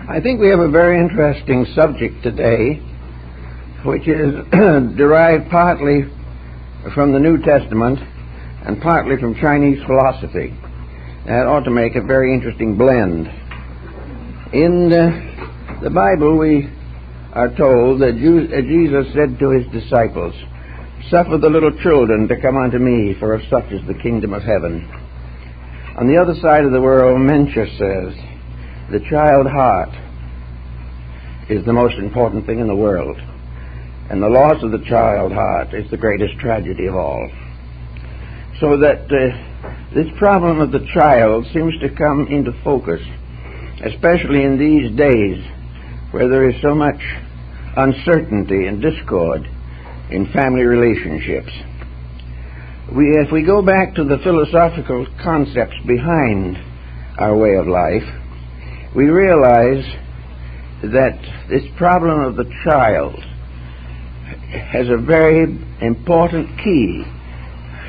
I think we have a very interesting subject today, which is derived partly from the New Testament and partly from Chinese philosophy. That ought to make a very interesting blend. In the Bible, we are told that Jesus said to his disciples, "Suffer the little children to come unto me, for of such is the kingdom of heaven." On the other side of the world, Mencius says, the child heart is the most important thing in the world, and the loss of the child heart is the greatest tragedy of all. So that this problem of the child seems to come into focus, especially in these days where there is so much uncertainty and discord in family relationships. If we go back to the philosophical concepts behind our way of life, we realize that this problem of the child has a very important key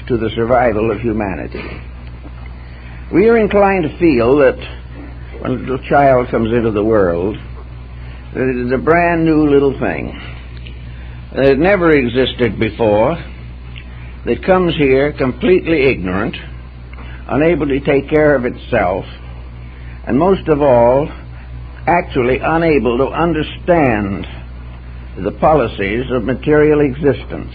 to the survival of humanity. We are inclined to feel that when a little child comes into the world, that it is a brand new little thing, that it never existed before, that comes here completely ignorant, unable to take care of itself, and most of all, actually unable to understand the policies of material existence.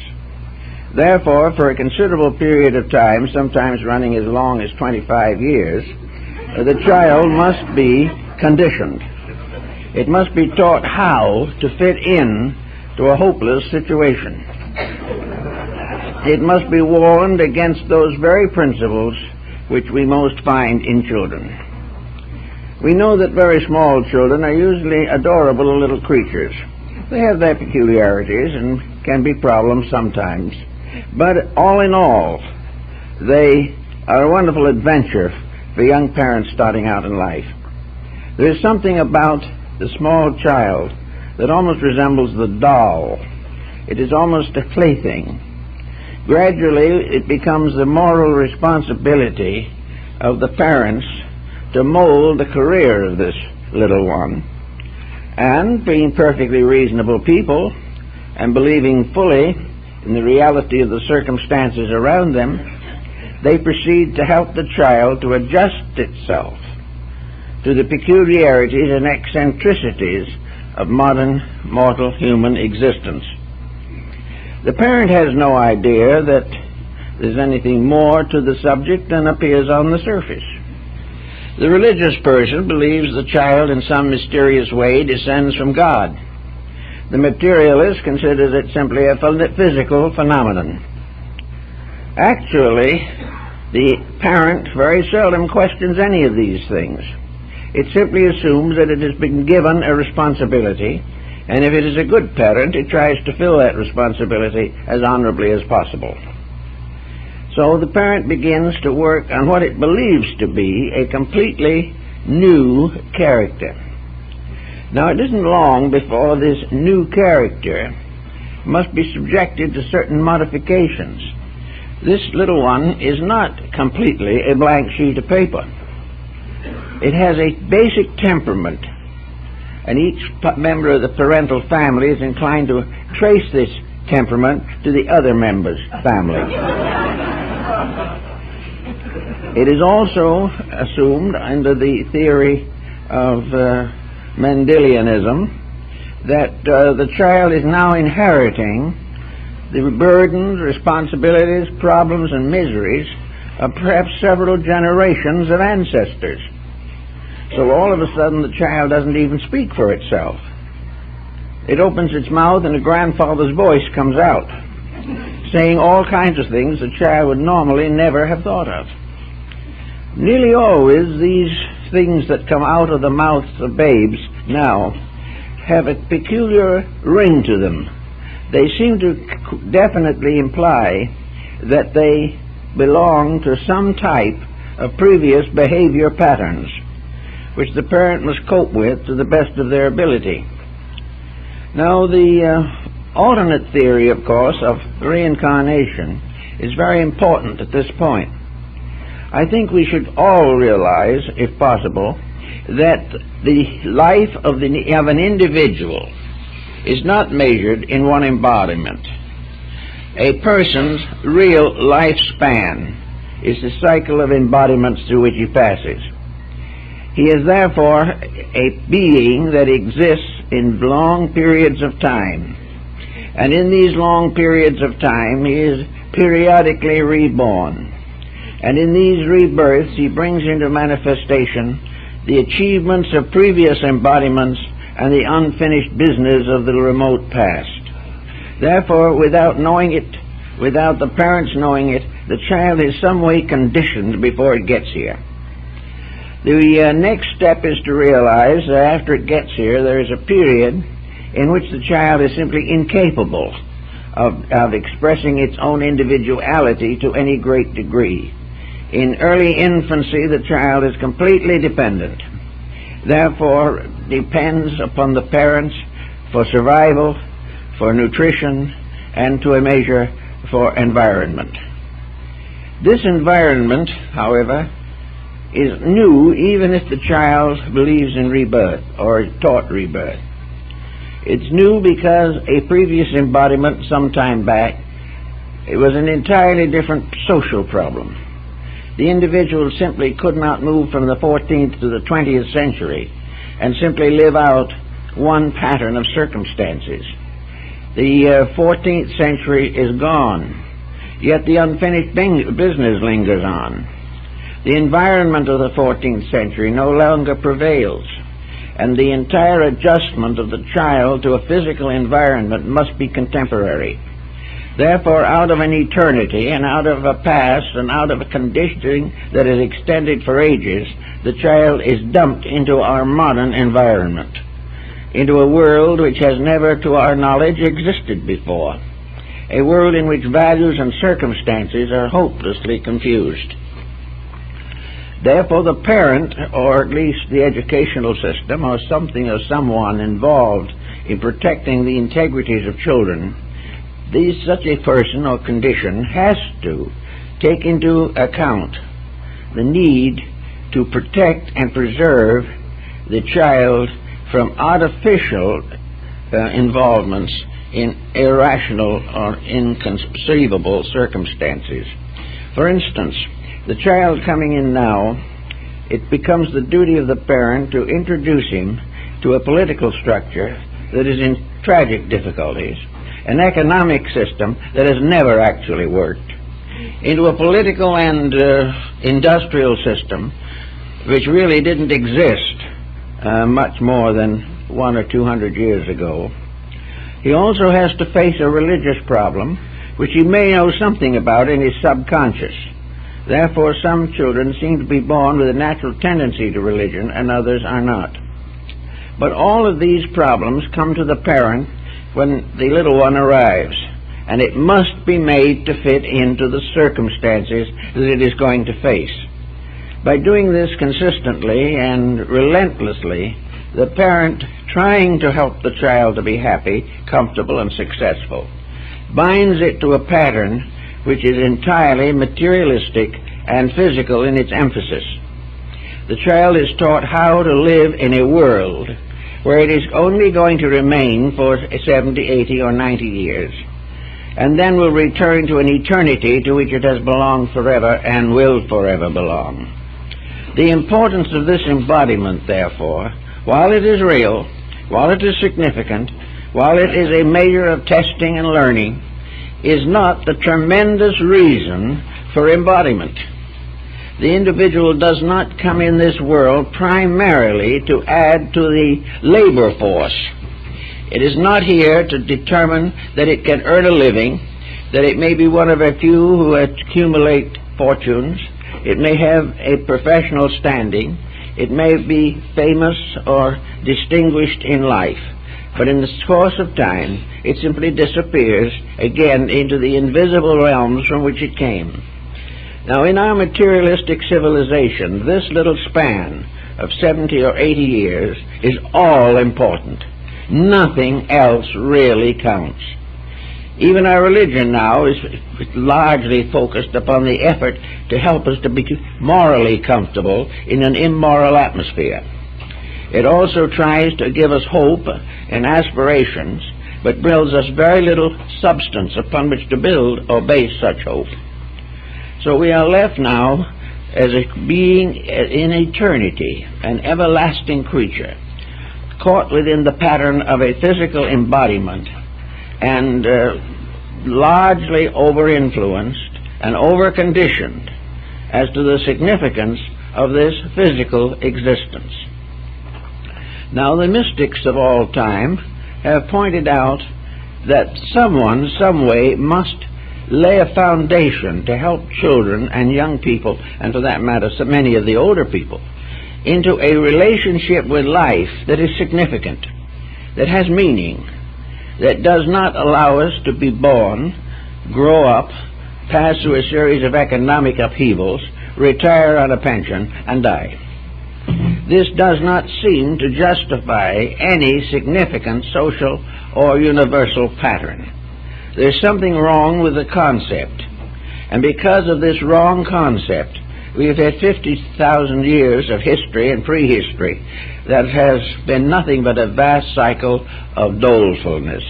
Therefore, for a considerable period of time, sometimes running as long as 25 years, the child must be conditioned. It must be taught how to fit in to a hopeless situation. It must be warned against those very principles which we most find in children. We know that very small children are usually adorable little creatures. They have their peculiarities and can be problems sometimes, but all in all, they are a wonderful adventure for young parents starting out in life. There is something about the small child that almost resembles the doll. It is almost a plaything. Gradually, it becomes the moral responsibility of the parents to mold the career of this little one. And being perfectly reasonable people and believing fully in the reality of the circumstances around them, they proceed to help the child to adjust itself to the peculiarities and eccentricities of modern mortal human existence. The parent has no idea that there's anything more to the subject than appears on the surface. The religious person believes the child in some mysterious way descends from God. The materialist considers it simply a physical phenomenon. Actually, the parent very seldom questions any of these things. It simply assumes that it has been given a responsibility, and if it is a good parent, it tries to fill that responsibility as honorably as possible. So the parent begins to work on what it believes to be a completely new character. Now, it isn't long before this new character must be subjected to certain modifications. This little one is not completely a blank sheet of paper. It has a basic temperament, and each member of the parental family is inclined to trace this temperament to the other member's family. It is also assumed under the theory of Mendelianism that the child is now inheriting the burdens, responsibilities, problems, and miseries of perhaps several generations of ancestors. So all of a sudden the child doesn't even speak for itself. It opens its mouth and a grandfather's voice comes out, saying all kinds of things the child would normally never have thought of. Nearly always these things that come out of the mouths of babes now have a peculiar ring to them. They seem to definitely imply that they belong to some type of previous behavior patterns, which the parent must cope with to the best of their ability. Now, the alternate theory, of course, of reincarnation is very important at this point. I think we should all realize, if possible, that the life of an individual is not measured in one embodiment. A person's real lifespan is the cycle of embodiments through which he passes. He is therefore a being that exists in long periods of time, and in these long periods of time he is periodically reborn, and in these rebirths he brings into manifestation the achievements of previous embodiments and the unfinished business of the remote past. Therefore, without knowing it, without the parents knowing it, the child is some way conditioned before it gets here. The next step is to realize that after it gets here, there is a period in which the child is simply incapable of expressing its own individuality to any great degree. In early infancy, the child is completely dependent, therefore depends upon the parents for survival, for nutrition, and to a measure for environment. This environment, however, is new even if the child believes in rebirth or is taught rebirth. It's new because a previous embodiment some time back, it was an entirely different social problem. The individual simply could not move from the 14th to the 20th century and simply live out one pattern of circumstances. The 14th century is gone, yet the unfinished business lingers on. The environment of the 14th century no longer prevails, and the entire adjustment of the child to a physical environment must be contemporary. Therefore, out of an eternity and out of a past and out of a conditioning that is extended for ages, the child is dumped into our modern environment, into a world which has never, to our knowledge, existed before, a world in which values and circumstances are hopelessly confused. Therefore, the parent, or at least the educational system, or something or someone involved in protecting the integrities of children, such a person or condition has to take into account the need to protect and preserve the child from artificial involvements in irrational or inconceivable circumstances. For instance, the child coming in now, it becomes the duty of the parent to introduce him to a political structure that is in tragic difficulties, an economic system that has never actually worked, into a political and industrial system which really didn't exist much more than 100 or 200 years ago. He also has to face a religious problem which he may know something about in his subconscious. Therefore, some children seem to be born with a natural tendency to religion and others are not. But all of these problems come to the parent when the little one arrives, and it must be made to fit into the circumstances that it is going to face. By doing this consistently and relentlessly, the parent, trying to help the child to be happy, comfortable, and successful, binds it to a pattern which is entirely materialistic and physical in its emphasis. The child is taught how to live in a world where it is only going to remain for 70, 80, or 90 years, and then will return to an eternity to which it has belonged forever and will forever belong. The importance of this embodiment, therefore, while it is real, while it is significant, while it is a measure of testing and learning, is not the tremendous reason for embodiment. The individual does not come in this world primarily to add to the labor force. It is not here to determine that it can earn a living, that it may be one of a few who accumulate fortunes, it may have a professional standing, it may be famous or distinguished in life, but in the course of time it simply disappears again into the invisible realms from which it came. Now, in our materialistic civilization, this little span of 70 or 80 years is all important. Nothing else really counts. Even our religion now is largely focused upon the effort to help us to be morally comfortable in an immoral atmosphere. It also tries to give us hope and aspirations, but builds us very little substance upon which to build or base such hope. So we are left now as a being in eternity, an everlasting creature, caught within the pattern of a physical embodiment, and largely over-influenced and over-conditioned as to the significance of this physical existence. Now, the mystics of all time have pointed out that someone, some way, must lay a foundation to help children and young people, and for that matter, so many of the older people, into a relationship with life that is significant, that has meaning, that does not allow us to be born, grow up, pass through a series of economic upheavals, retire on a pension, and die. This does not seem to justify any significant social or universal pattern. There's something wrong with the concept, and because of this wrong concept, we have had 50,000 years of history and prehistory that has been nothing but a vast cycle of dolefulness,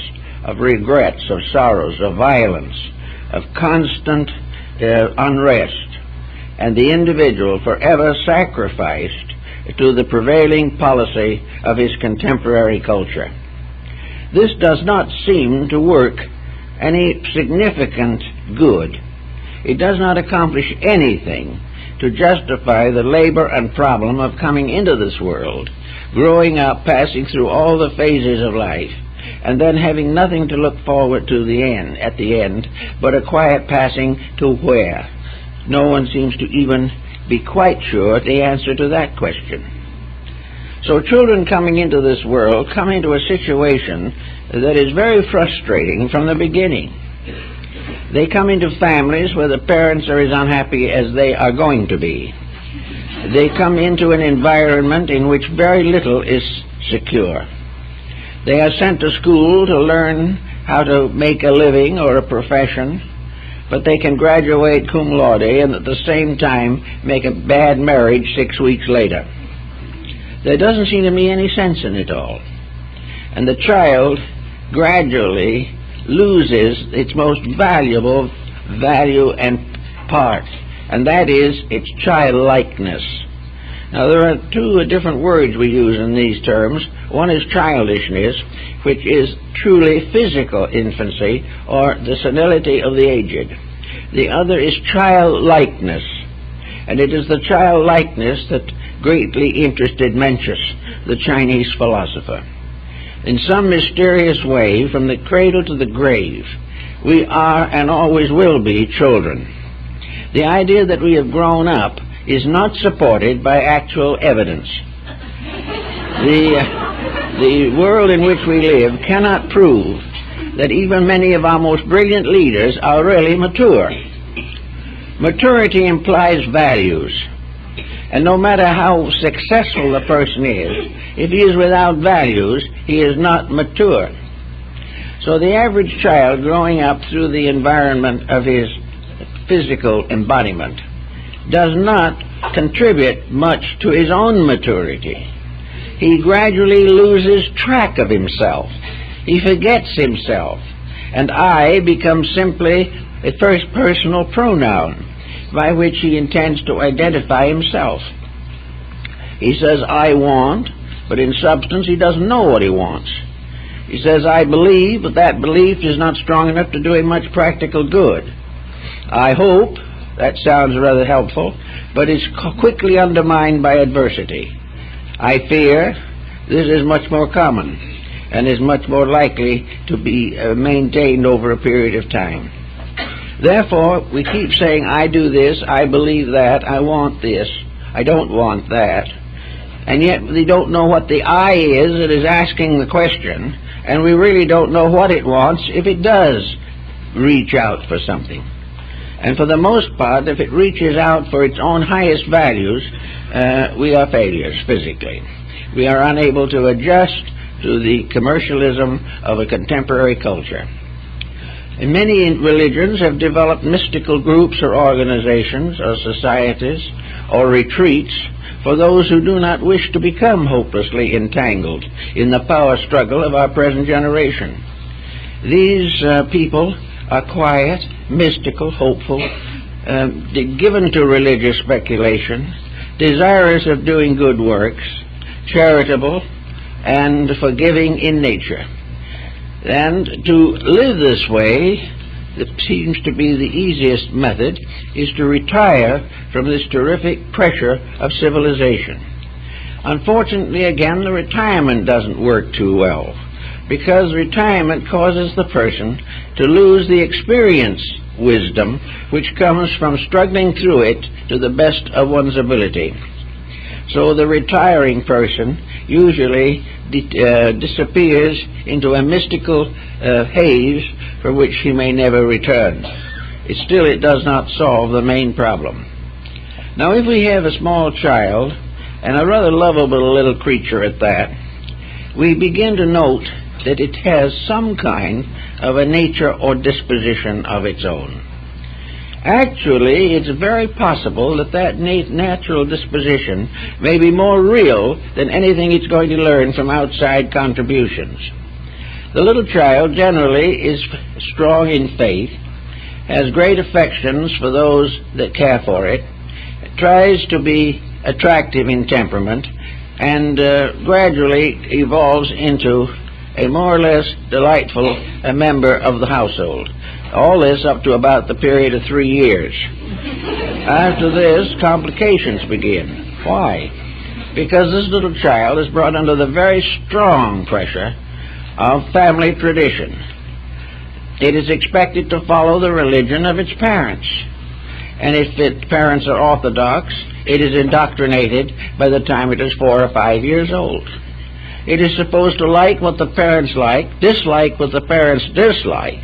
of regrets, of sorrows, of violence, of constant unrest, and the individual forever sacrificed to the prevailing policy of his contemporary culture. This does not seem to work any significant good. It does not accomplish anything to justify the labor and problem of coming into this world, growing up, passing through all the phases of life, and then having nothing to look forward to at the end, but a quiet passing to where? No one seems to even be quite sure the answer to that question. So children coming into this world come into a situation that is very frustrating from the beginning. They come into families where the parents are as unhappy as they are going to be. They come into an environment in which very little is secure. They are sent to school to learn how to make a living or a profession, but they can graduate cum laude and at the same time make a bad marriage 6 weeks later. There doesn't seem to be any sense in it all. And the child gradually loses its most valuable value and part, and that is its childlikeness. Now, there are two different words we use in these terms. One is childishness, which is truly physical infancy or the senility of the aged. The other is childlikeness, and it is the childlikeness that greatly interested Mencius, the Chinese philosopher. In some mysterious way, from the cradle to the grave, we are and always will be children. The idea that we have grown up is not supported by actual evidence. The world in which we live cannot prove that even many of our most brilliant leaders are really mature. Maturity implies values, and no matter how successful the person is, if he is without values, he is not mature. So the average child growing up through the environment of his physical embodiment does not contribute much to his own maturity. He gradually loses track of himself. He forgets himself. And I becomes simply a first personal pronoun by which he intends to identify himself. He says, I want, but in substance he doesn't know what he wants. He says, I believe, but that belief is not strong enough to do him much practical good. I hope, that sounds rather helpful, but is quickly undermined by adversity. I fear, this is much more common and is much more likely to be maintained over a period of time. Therefore, we keep saying, I do this, I believe that, I want this, I don't want that. And yet we don't know what the I is that is asking the question, and we really don't know what it wants if it does reach out for something. And for the most part, if it reaches out for its own highest values, we are failures physically. We are unable to adjust to the commercialism of a contemporary culture. And many religions have developed mystical groups or organizations or societies or retreats for those who do not wish to become hopelessly entangled in the power struggle of our present generation. These people are quiet, mystical, hopeful, given to religious speculation, desirous of doing good works, charitable, and forgiving in nature. And to live this way, that seems to be the easiest method, is to retire from this terrific pressure of civilization. Unfortunately, again, the retirement doesn't work too well, because retirement causes the person to lose the experience wisdom which comes from struggling through it to the best of one's ability. So the retiring person usually disappears into a mystical haze from which he may never return. It does not solve the main problem. Now, if we have a small child, and a rather lovable little creature at that, we begin to note that it has some kind of a nature or disposition of its own. Actually, it's very possible that that natural disposition may be more real than anything it's going to learn from outside contributions. The little child generally is strong in faith, has great affections for those that care for it, tries to be attractive in temperament, and gradually evolves into a more or less delightful member of the household. All this up to about the period of 3 years. After this, complications begin. Why? Because this little child is brought under the very strong pressure of family tradition. It is expected to follow the religion of its parents. And if its parents are orthodox, it is indoctrinated by the time it is 4 or 5 years old. It is supposed to like what the parents like, dislike what the parents dislike,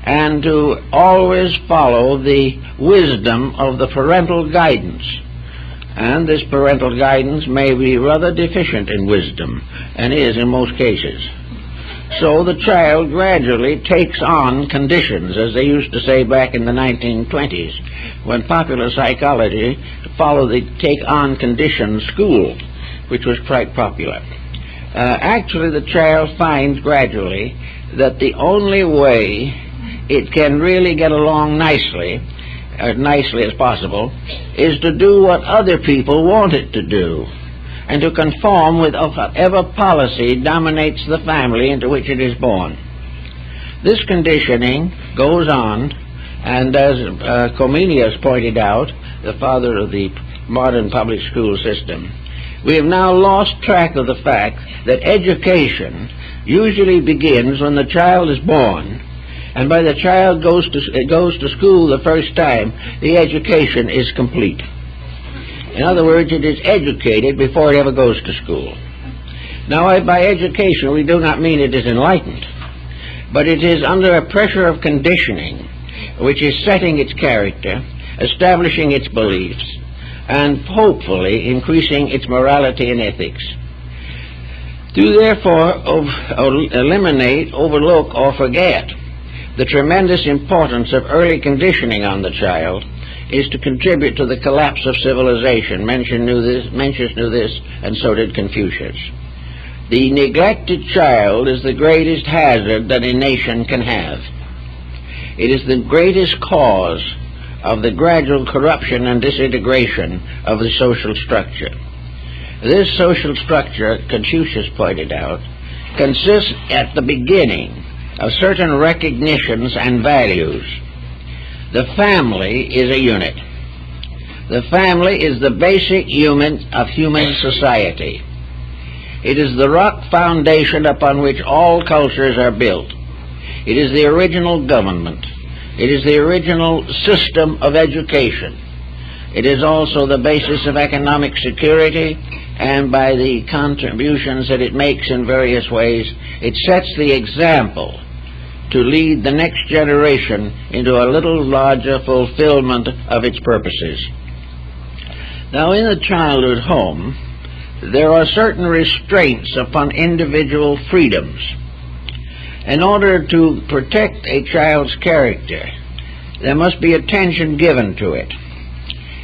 and to always follow the wisdom of the parental guidance. And this parental guidance may be rather deficient in wisdom, and is in most cases. So the child gradually takes on conditions, as they used to say back in the 1920s, when popular psychology followed the take-on-conditions school, which was quite popular. Actually, the child finds gradually that the only way it can really get along nicely, as nicely as possible, is to do what other people want it to do, and to conform with whatever policy dominates the family into which it is born. This conditioning goes on, and as Comenius pointed out, the father of the modern public school system, we have now lost track of the fact that education usually begins when the child is born, and by the child goes to school the first time, the education is complete. In other words, it is educated before it ever goes to school. Now, by education, we do not mean it is enlightened, but it is under a pressure of conditioning, which is setting its character, establishing its beliefs, and hopefully increasing its morality and ethics. To therefore eliminate, overlook, or forget the tremendous importance of early conditioning on the child is to contribute to the collapse of civilization. Mencius knew this, and so did Confucius. The neglected child is the greatest hazard that a nation can have. It is the greatest cause of the gradual corruption and disintegration of the social structure. This social structure, Confucius pointed out, consists at the beginning of certain recognitions and values. The family is a unit. The family is the basic unit of human society. It is the rock foundation upon which all cultures are built. It is the original government. It is the original system of education. It is also the basis of economic security, and by the contributions that it makes in various ways, it sets the example to lead the next generation into a little larger fulfillment of its purposes. Now, in the childhood home, there are certain restraints upon individual freedoms. In order to protect a child's character, there must be attention given to it.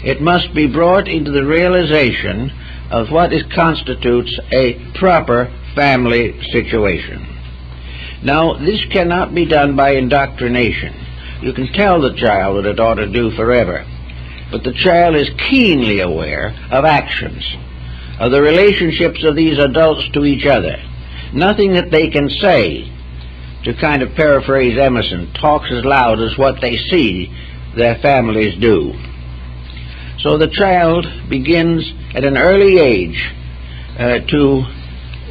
It must be brought into the realization of what constitutes a proper family situation. Now, this cannot be done by indoctrination. You can tell the child what it ought to do forever, but the child is keenly aware of actions, of the relationships of these adults to each other. Nothing that they can say, to kind of paraphrase Emerson, talks as loud as what they see their families do. So the child begins at an early age to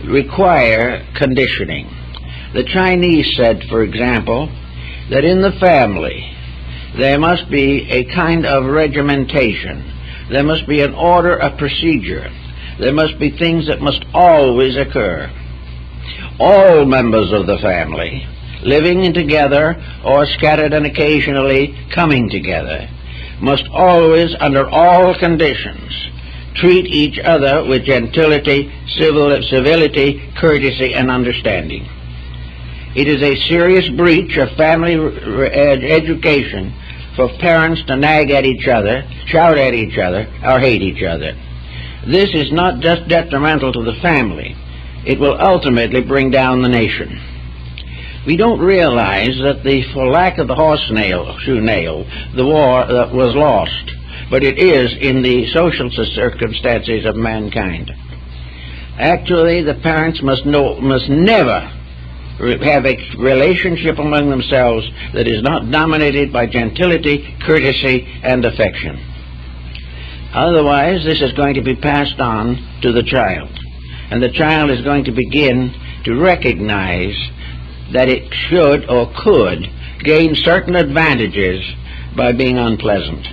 require conditioning. The Chinese said, for example, that in the family there must be a kind of regimentation. There must be an order, a procedure. There must be things that must always occur. All members of the family, living together or scattered and occasionally coming together, must always, under all conditions, treat each other with gentility, civility, courtesy, and understanding. It is a serious breach of family education for parents to nag at each other, shout at each other, or hate each other. This is not just detrimental to the family. It will ultimately bring down the nation. We don't realize that for lack of the shoe nail, the war was lost, but it is in the social circumstances of mankind. Actually, the parents must never have a relationship among themselves that is not dominated by gentility, courtesy, and affection. Otherwise, this is going to be passed on to the child, and the child is going to begin to recognize that it should or could gain certain advantages by being unpleasant.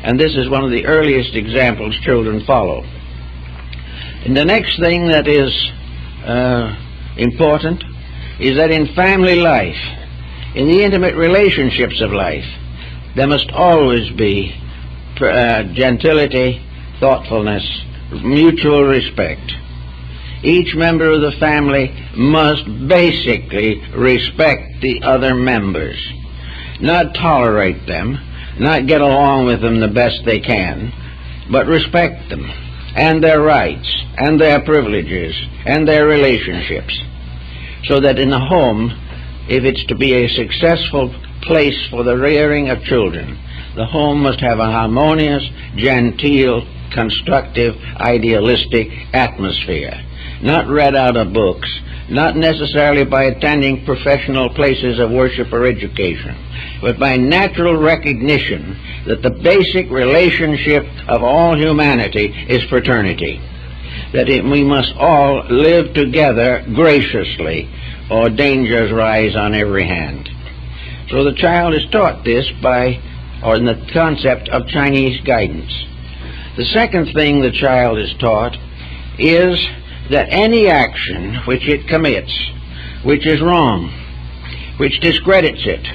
And this is one of the earliest examples children follow. And the next thing that is important is that in family life, in the intimate relationships of life, there must always be gentility, thoughtfulness, mutual respect. Each member of the family must basically respect the other members, not tolerate them, not get along with them the best they can, but respect them and their rights and their privileges and their relationships, so that in the home, if it's to be a successful place for the rearing of children, the home must have a harmonious, genteel, constructive, idealistic atmosphere, not read out of books, not necessarily by attending professional places of worship or education, but by natural recognition that the basic relationship of all humanity is fraternity, that we must all live together graciously, or dangers rise on every hand. So the child is taught this in the concept of Chinese guidance. The second thing the child is taught is that any action which it commits, which is wrong, which discredits it,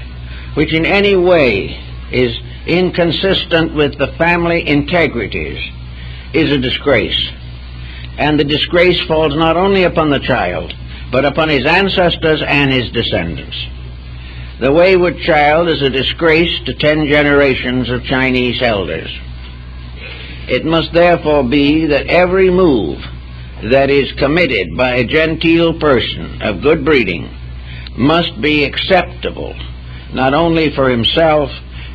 which in any way is inconsistent with the family integrities, is a disgrace. And the disgrace falls not only upon the child, but upon his ancestors and his descendants. The wayward child is a disgrace to 10 generations of Chinese elders. It must therefore be that every move that is committed by a genteel person of good breeding must be acceptable, not only for himself,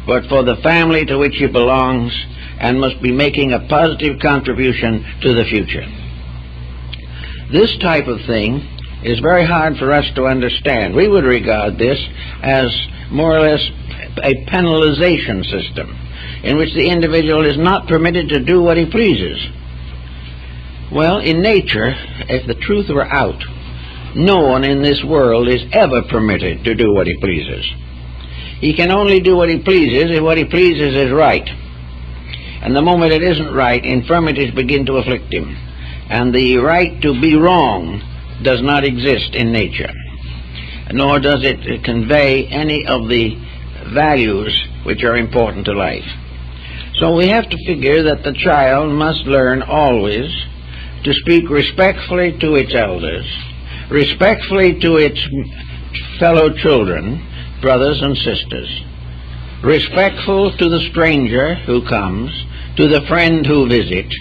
but for the family to which he belongs, and must be making a positive contribution to the future. This type of thing is very hard for us to understand. We would regard this as more or less a penalization system in which the individual is not permitted to do what he pleases. Well, in nature, if the truth were out, no one in this world is ever permitted to do what he pleases. He can only do what he pleases if what he pleases is right. And the moment it isn't right, infirmities begin to afflict him. And the right to be wrong does not exist in nature, nor does it convey any of the values which are important to life. So we have to figure that the child must learn always to speak respectfully to its elders, respectfully to its fellow children, brothers and sisters, respectful to the stranger who comes, to the friend who visits,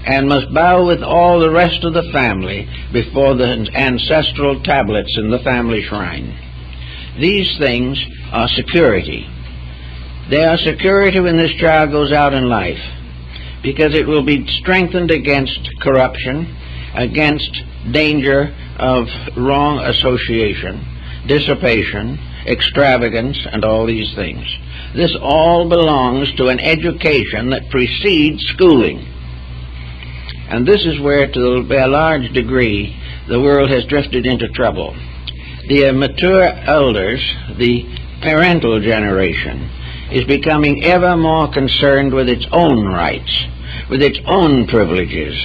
and must bow with all the rest of the family before the ancestral tablets in the family shrine. These things are security. They are security when this child goes out in life, because it will be strengthened against corruption, against danger of wrong association, dissipation, extravagance, and all these things. This all belongs to an education that precedes schooling. And this is where, to a large degree, the world has drifted into trouble. The mature elders, the parental generation, is becoming ever more concerned with its own rights, with its own privileges,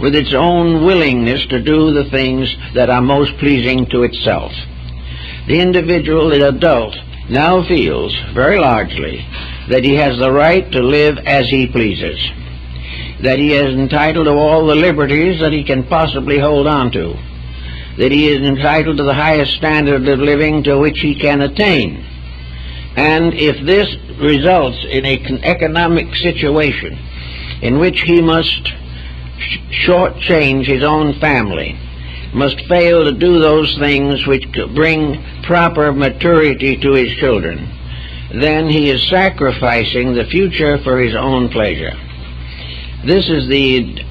with its own willingness to do the things that are most pleasing to itself. The individual, the adult, now feels, very largely, that he has the right to live as he pleases, that he is entitled to all the liberties that he can possibly hold on to, that he is entitled to the highest standard of living to which he can attain. And if this results in an economic situation in which he must shortchange his own family, must fail to do those things which bring proper maturity to his children, then he is sacrificing the future for his own pleasure. This is the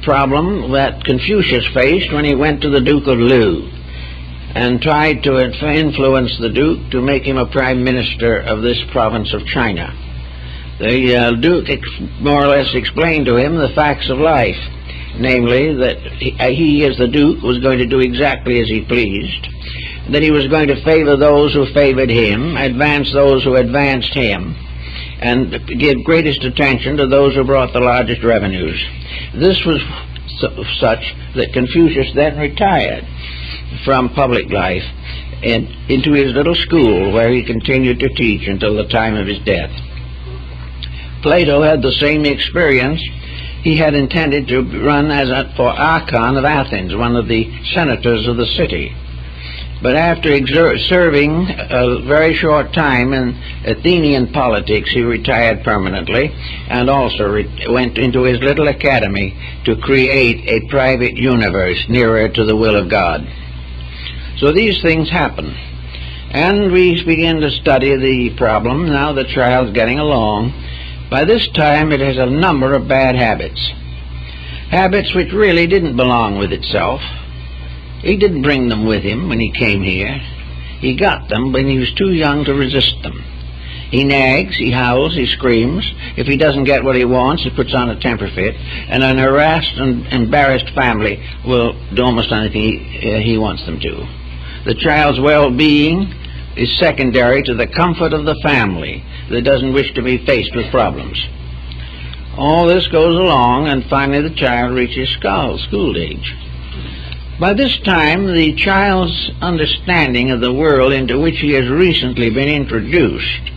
problem that Confucius faced when he went to the Duke of Lu and tried to influence the Duke to make him a prime minister of this province of China. The Duke more or less explained to him the facts of life, namely that he as the Duke was going to do exactly as he pleased, that he was going to favor those who favored him, advance those who advanced him, and give greatest attention to those who brought the largest revenues. This was such that Confucius then retired from public life and into his little school, where he continued to teach until the time of his death. Plato had the same experience. He had intended to run for Archon of Athens, one of the senators of the city. But after serving a very short time in Athenian politics, he retired permanently and also went into his little academy to create a private universe nearer to the will of God. So these things happen. And we begin to study the problem. Now the child's getting along. By this time it has a number of bad habits. Habits which really didn't belong with itself. He didn't bring them with him when he came here. He got them when he was too young to resist them. He nags, he howls, he screams. If he doesn't get what he wants, he puts on a temper fit. And an harassed and embarrassed family will do almost anything he wants them to. The child's well-being is secondary to the comfort of the family that doesn't wish to be faced with problems. All this goes along, and finally the child reaches school age. By this time, the child's understanding of the world into which he has recently been introduced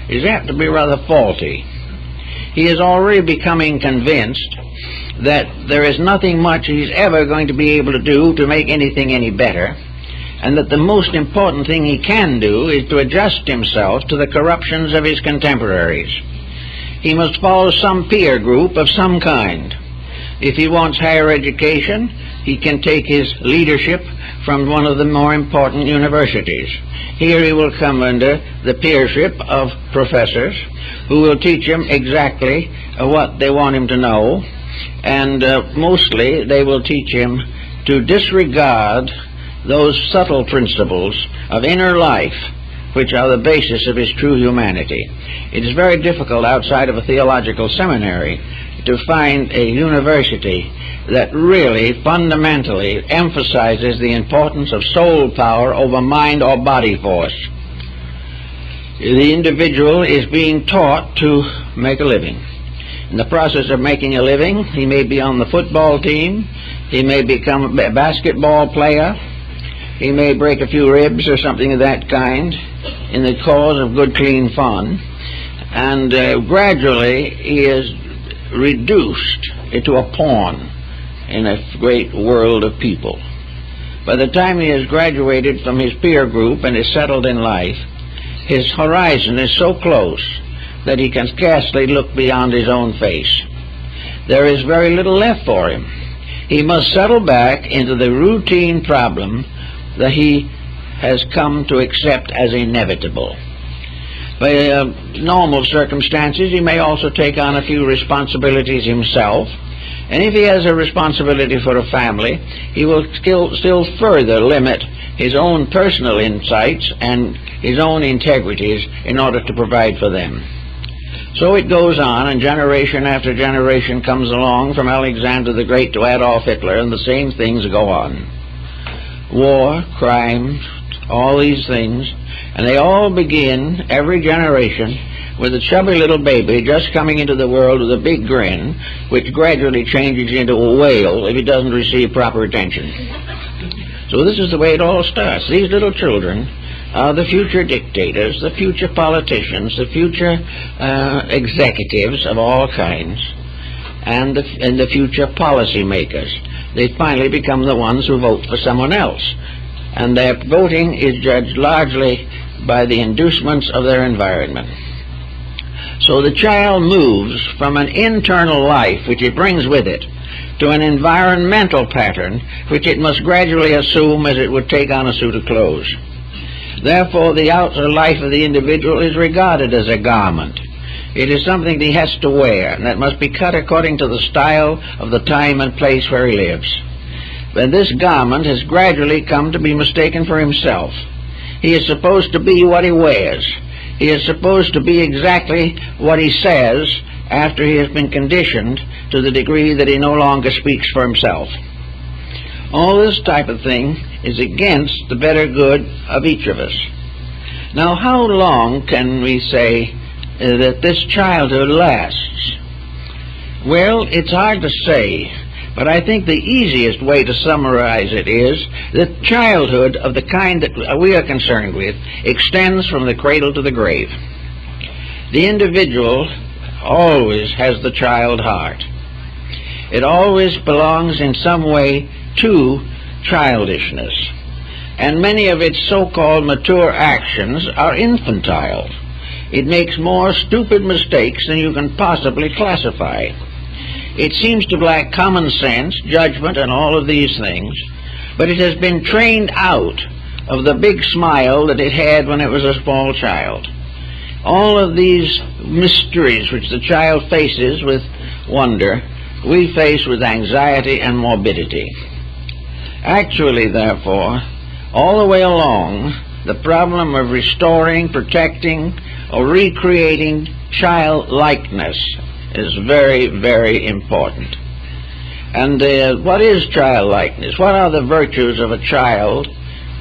is apt to be rather faulty. He is already becoming convinced that there is nothing much he's ever going to be able to do to make anything any better, and that the most important thing he can do is to adjust himself to the corruptions of his contemporaries. He must follow some peer group of some kind. If he wants higher education, he can take his leadership from one of the more important universities. Here he will come under the peership of professors who will teach him exactly what they want him to know, and mostly they will teach him to disregard those subtle principles of inner life which are the basis of his true humanity. It is very difficult outside of a theological seminary to find a university that really fundamentally emphasizes the importance of soul power over mind or body force. The individual is being taught to make a living. In the process of making a living, he may be on the football team, he may become a basketball player, he may break a few ribs or something of that kind in the cause of good, clean fun, and gradually he is reduced into a pawn in a great world of people. By the time he has graduated from his peer group and is settled in life, his horizon is so close that he can scarcely look beyond his own face. There is very little left for him. He must settle back into the routine problem that he has come to accept as inevitable. By normal circumstances, he may also take on a few responsibilities himself, and if he has a responsibility for a family, he will still further limit his own personal insights and his own integrities in order to provide for them. So it goes on, and generation after generation comes along, from Alexander the Great to Adolf Hitler, and the same things go on. War, crime, all these things, and they all begin, every generation, with a chubby little baby just coming into the world with a big grin, which gradually changes into a whale if it doesn't receive proper attention. So this is the way it all starts. These little children are the future dictators, the future politicians, the future executives of all kinds, and the future policy makers. They finally become the ones who vote for someone else, and their voting is judged largely by the inducements of their environment. So the child moves from an internal life which it brings with it to an environmental pattern which it must gradually assume as it would take on a suit of clothes. Therefore, the outer life of the individual is regarded as a garment. It is something he has to wear, and that must be cut according to the style of the time and place where he lives. But this garment has gradually come to be mistaken for himself. He is supposed to be what he wears. He is supposed to be exactly what he says after he has been conditioned to the degree that he no longer speaks for himself. All this type of thing is against the better good of each of us. Now, how long can we say that this childhood lasts? Well, it's hard to say, but I think the easiest way to summarize it is that childhood of the kind that we are concerned with extends from the cradle to the grave. The individual always has the child heart. It always belongs in some way to childishness, and many of its so-called mature actions are infantile. It makes more stupid mistakes than you can possibly classify. It seems to lack common sense, judgment, and all of these things, but it has been trained out of the big smile that it had when it was a small child. All of these mysteries which the child faces with wonder, we face with anxiety and morbidity. Actually, therefore, all the way along, the problem of restoring, protecting, or recreating childlikeness is very, very important. And what is childlikeness? What are the virtues of a child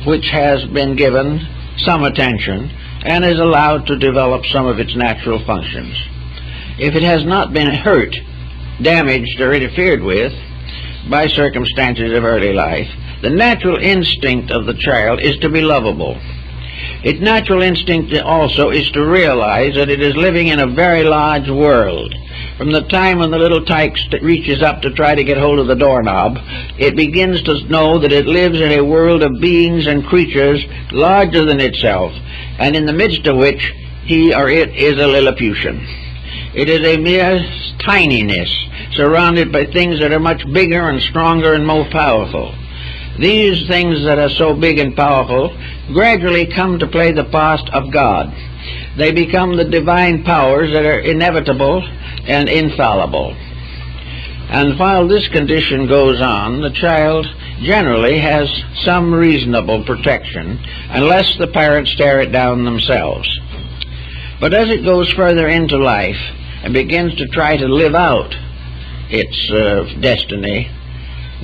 which has been given some attention and is allowed to develop some of its natural functions? If it has not been hurt, damaged, or interfered with by circumstances of early life, the natural instinct of the child is to be lovable. Its natural instinct also is to realize that it is living in a very large world. From the time when the little tyke reaches up to try to get hold of the doorknob, it begins to know that it lives in a world of beings and creatures larger than itself, and in the midst of which he or it is a Lilliputian. It is a mere tininess, surrounded by things that are much bigger and stronger and more powerful. These things that are so big and powerful gradually come to play the part of God. They become the divine powers that are inevitable and infallible. And while this condition goes on, the child generally has some reasonable protection, unless the parents tear it down themselves. But as it goes further into life and begins to try to live out its destiny,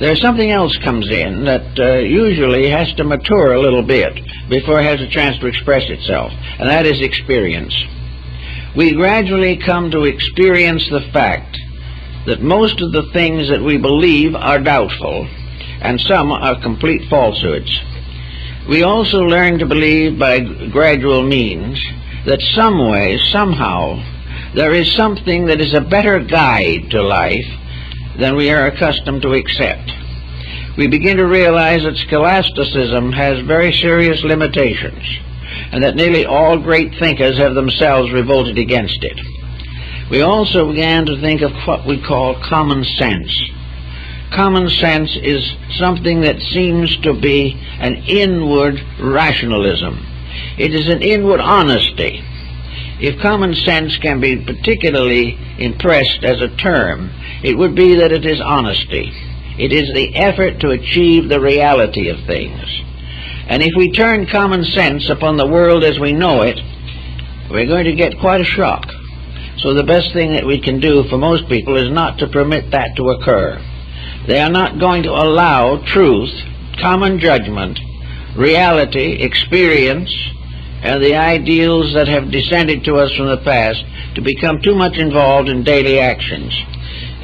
there's something else comes in that usually has to mature a little bit before it has a chance to express itself, and that is experience. We gradually come to experience the fact that most of the things that we believe are doubtful, and some are complete falsehoods. We also learn to believe by gradual means that some way, somehow, there is something that is a better guide to life than we are accustomed to accept. we begin to realize that scholasticism has very serious limitations, and that nearly all great thinkers have themselves revolted against it. We also began to think of what we call common sense. Common sense is something that seems to be an inward rationalism. It is an inward honesty. If common sense can be particularly impressed as a term, it would be that it is honesty. It is the effort to achieve the reality of things. And if we turn common sense upon the world as we know it, we're going to get quite a shock. So the best thing that we can do for most people is not to permit that to occur. They are not going to allow truth, common judgment, reality, experience, and the ideals that have descended to us from the past to become too much involved in daily actions.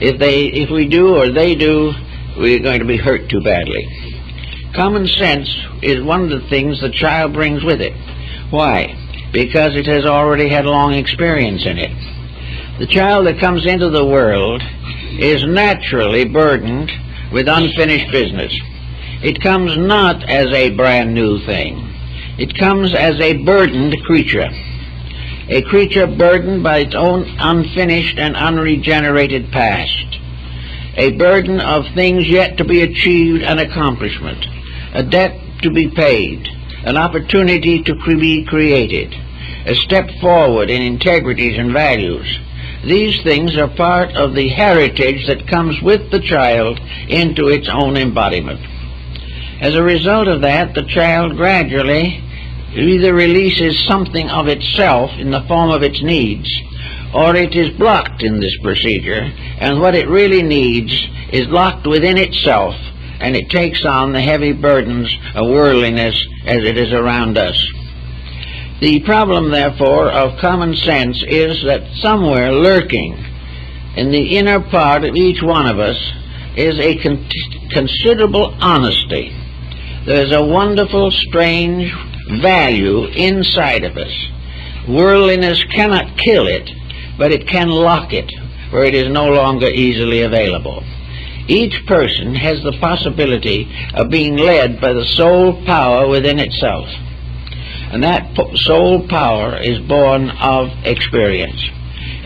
If we do or they do, we're going to be hurt too badly. Common sense is one of the things the child brings with it. Why? Because it has already had long experience in it. The child that comes into the world is naturally burdened with unfinished business. It comes not as a brand new thing. It comes as a burdened creature. A creature burdened by its own unfinished and unregenerated past. A burden of things yet to be achieved and accomplishment. A debt to be paid. An opportunity to be created. A step forward in integrities and values. These things are part of the heritage that comes with the child into its own embodiment. As a result of that, the child gradually either releases something of itself in the form of its needs, or it is blocked in this procedure, and what it really needs is locked within itself, and it takes on the heavy burdens of worldliness as it is around us. The problem, therefore, of common sense is that somewhere lurking in the inner part of each one of us is a considerable honesty. There's a wonderful, strange value inside of us. Worldliness cannot kill it, but it can lock it, where it is no longer easily available. Each person has the possibility of being led by the soul power within itself. And that soul power is born of experience.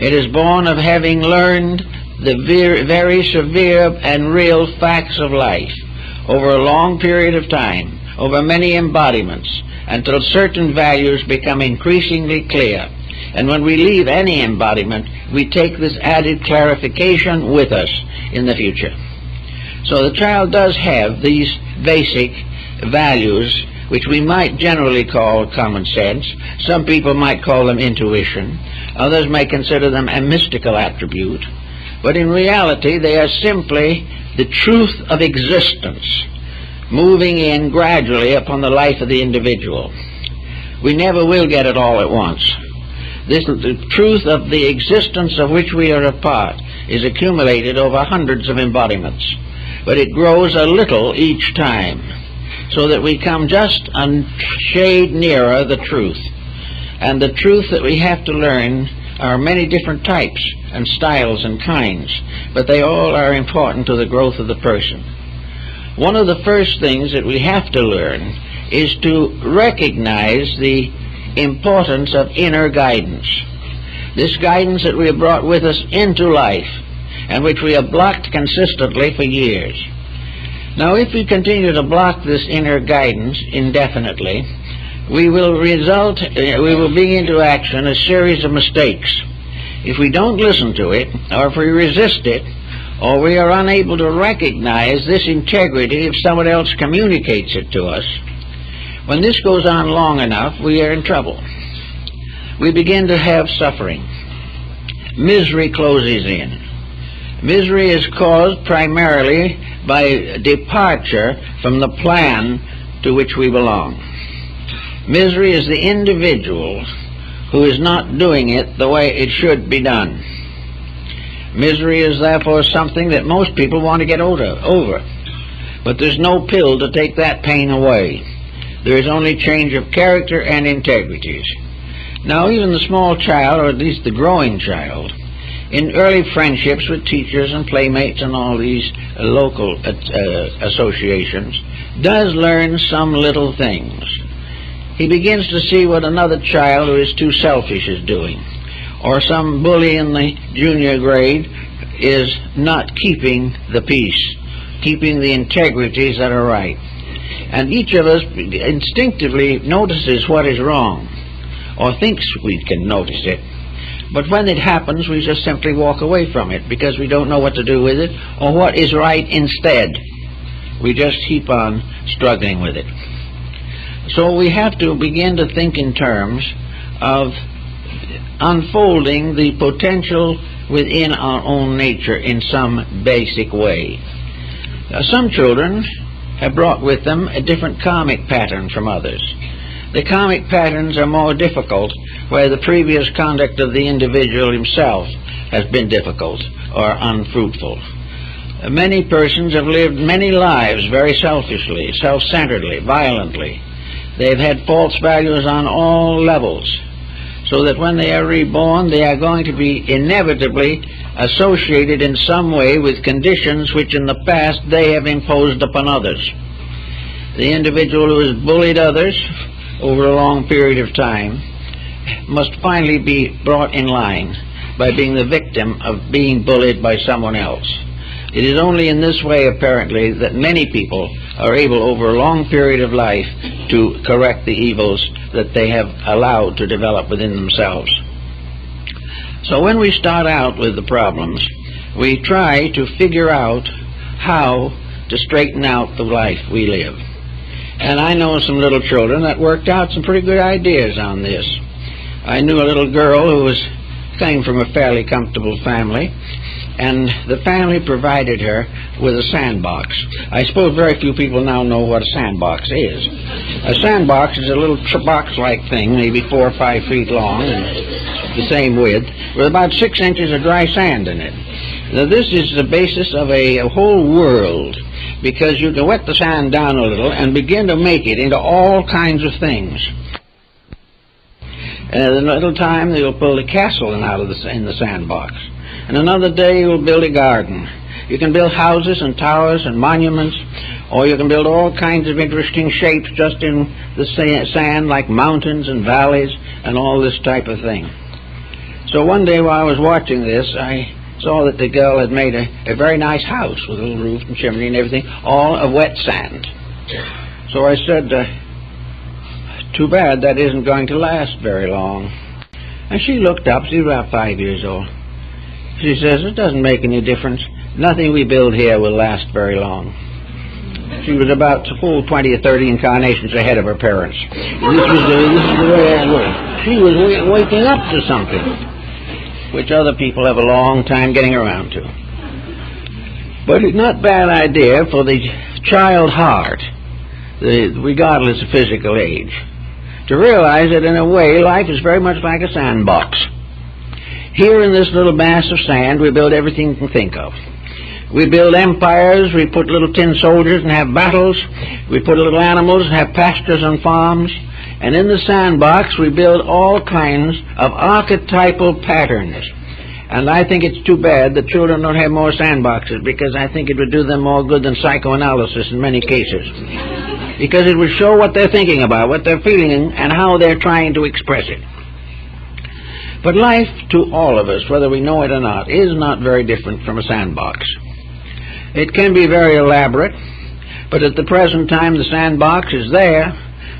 It is born of having learned the very severe and real facts of life over a long period of time, over many embodiments, until certain values become increasingly clear. And when we leave any embodiment, we take this added clarification with us in the future. So the child does have these basic values, which we might generally call common sense. Some people might call them intuition. Others may consider them a mystical attribute. But in reality, they are simply the truth of existence, moving in gradually upon the life of the individual. We never will get it all at once. The truth of the existence of which we are a part is accumulated over hundreds of embodiments. But it grows a little each time, so that we come just a shade nearer the truth. And the truth that we have to learn are many different types and styles and kinds, but they all are important to the growth of the person. One of the first things that we have to learn is to recognize the importance of inner guidance. This guidance that we have brought with us into life, and which we have blocked consistently for years. Now, if we continue to block this inner guidance indefinitely, we will bring into action a series of mistakes. If we don't listen to it, or if we resist it, or we are unable to recognize this integrity if someone else communicates it to us, when this goes on long enough, we are in trouble. We begin to have suffering. Misery closes in. Misery is caused primarily by departure from the plan to which we belong. Misery is the individual who is not doing it the way it should be done. Misery is therefore something that most people want to get over. But there's no pill to take that pain away. There is only change of character and integrities. Now, even the small child, or at least the growing child, in early friendships with teachers and playmates and all these local associations, does learn some little things. He begins to see what another child who is too selfish is doing, or some bully in the junior grade is not keeping the peace, keeping the integrities that are right. And each of us instinctively notices what is wrong, or thinks we can notice it. But when it happens, we just simply walk away from it because we don't know what to do with it or what is right instead. We just keep on struggling with it. So we have to begin to think in terms of unfolding the potential within our own nature in some basic way. Some children have brought with them a different karmic pattern from others. The karmic patterns are more difficult where the previous conduct of the individual himself has been difficult or unfruitful. Many persons have lived many lives very selfishly, self-centeredly, violently. They've had false values on all levels, so that when they are reborn, they are going to be inevitably associated in some way with conditions which in the past they have imposed upon others. The individual who has bullied others over a long period of time must finally be brought in line by being the victim of being bullied by someone else. It is only in this way, apparently, that many people are able over a long period of life to correct the evils that they have allowed to develop within themselves. So when we start out with the problems, we try to figure out how to straighten out the life we live. And I know some little children that worked out some pretty good ideas on this. I knew a little girl who came from a fairly comfortable family, and the family provided her with a sandbox. I suppose very few people now know what a sandbox is. A sandbox is a little box-like thing, maybe 4 or 5 feet long and the same width, with about 6 inches of dry sand in it. Now, this is the basis of a whole world, because you can wet the sand down a little and begin to make it into all kinds of things. In a little time, you'll build a castle in the sandbox. And another day, you'll build a garden. You can build houses and towers and monuments, or you can build all kinds of interesting shapes just in the sand, like mountains and valleys and all this type of thing. So one day while I was watching this, I saw that the girl had made a very nice house with a little roof and chimney and everything, all of wet sand. So I said, too bad that isn't going to last very long. And she looked up. She was about 5 years old. She says, it doesn't make any difference. Nothing we build here will last very long. She was about a full 20 or 30 incarnations ahead of her parents. This is the way I was. She was waking up to something, which other people have a long time getting around to. But it's not a bad idea for the child heart, regardless of physical age, to realize that in a way life is very much like a sandbox. Here in this little mass of sand we build everything you can think of. We build empires, we put little tin soldiers and have battles, we put little animals and have pastures and farms, and in the sandbox we build all kinds of archetypal patterns. And I think it's too bad that children don't have more sandboxes, because I think it would do them more good than psychoanalysis in many cases. Because it would show what they're thinking about, what they're feeling, and how they're trying to express it. But life, to all of us, whether we know it or not, is not very different from a sandbox. It can be very elaborate, but at the present time the sandbox is there,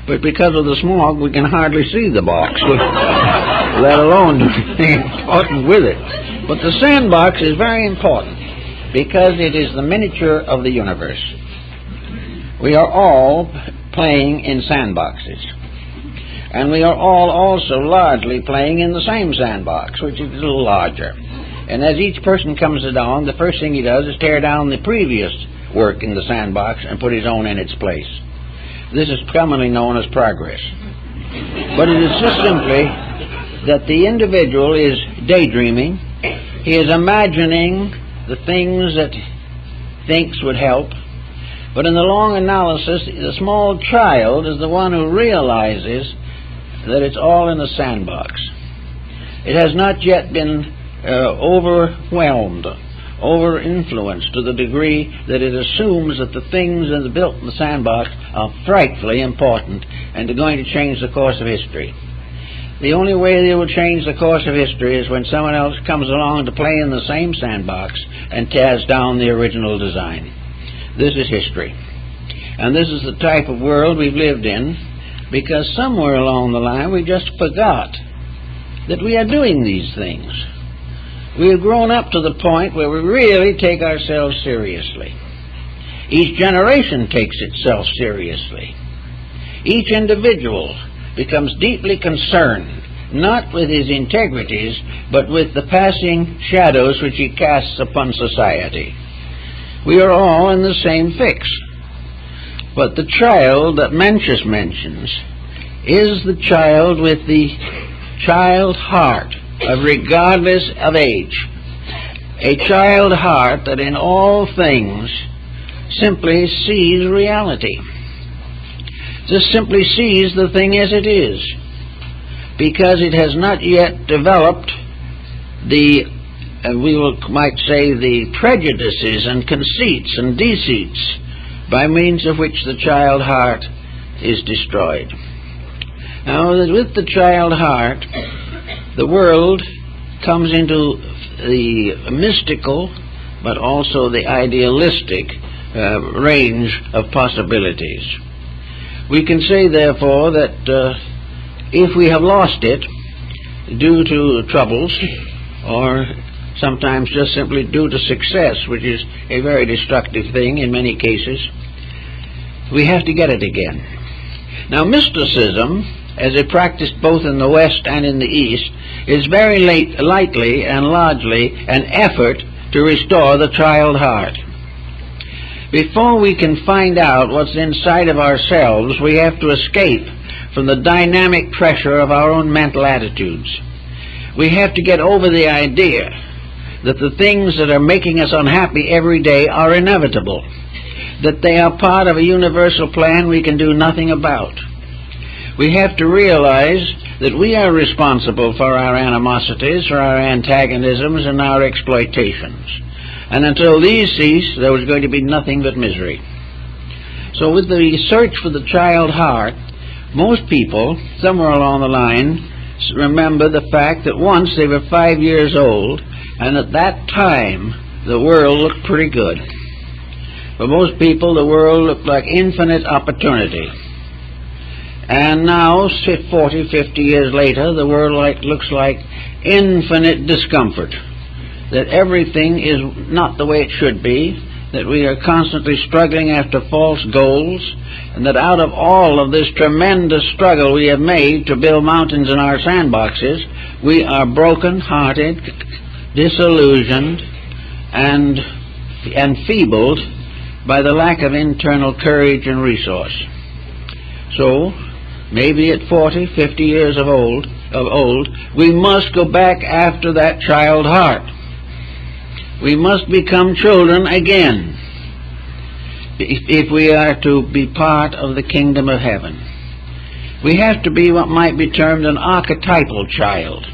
but because of the smog we can hardly see the box, let alone do anything important with it. But the sandbox is very important because it is the miniature of the universe. We are all playing in sandboxes. And we are all also largely playing in the same sandbox, which is a little larger. And as each person comes along, the first thing he does is tear down the previous work in the sandbox and put his own in its place. This is commonly known as progress. But it is just simply that the individual is daydreaming. He is imagining the things that he thinks would help. But in the long analysis, the small child is the one who realizes that it's all in the sandbox. It has not yet been overwhelmed, over-influenced to the degree that it assumes that the things that are built in the sandbox are frightfully important and are going to change the course of history. The only way they will change the course of history is when someone else comes along to play in the same sandbox and tears down the original design. This is history. And this is the type of world we've lived in because somewhere along the line we just forgot that we are doing these things. We have grown up to the point where we really take ourselves seriously. Each generation takes itself seriously. Each individual becomes deeply concerned, not with his integrities, but with the passing shadows which he casts upon society. We are all in the same fix. But the child that Mencius mentions is the child with the child heart, regardless of age. A child heart that in all things simply sees reality. Just simply sees the thing as it is, because it has not yet developed the, might say, the prejudices and conceits and deceits by means of which the child heart is destroyed. Now, with the child heart, the world comes into the mystical, but also the idealistic range of possibilities. We can say, therefore, that if we have lost it due to troubles, or sometimes just simply due to success, which is a very destructive thing in many cases, we have to get it again. Now, mysticism, as it practiced both in the West and in the East, is very lightly and largely an effort to restore the child heart. Before we can find out what's inside of ourselves, we have to escape from the dynamic pressure of our own mental attitudes. We have to get over the idea that the things that are making us unhappy every day are inevitable, that they are part of a universal plan we can do nothing about. We have to realize that we are responsible for our animosities, for our antagonisms, and our exploitations. And until these cease, there was going to be nothing but misery. So with the search for the child heart, most people, somewhere along the line, remember the fact that once they were 5 years old, and at that time the world looked pretty good. For most people, the world looked like infinite opportunity. And now, 40, 50 years later, the world looks like infinite discomfort. That everything is not the way it should be, that we are constantly struggling after false goals, and that out of all of this tremendous struggle we have made to build mountains in our sandboxes, we are broken-hearted, disillusioned, and enfeebled by the lack of internal courage and resource. So, maybe at 40, 50 years of old, we must go back after that child heart. We must become children again if we are to be part of the kingdom of heaven. We have to be what might be termed an archetypal child,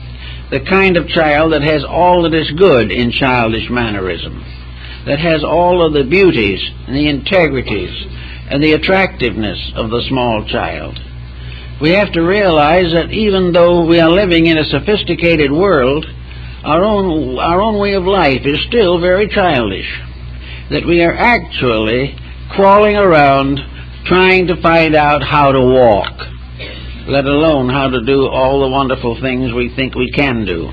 the kind of child that has all that is good in childish mannerism, that has all of the beauties and the integrities and the attractiveness of the small child. We have to realize that even though we are living in a sophisticated world, our own way of life is still very childish, that we are actually crawling around trying to find out how to walk, let alone how to do all the wonderful things we think we can do.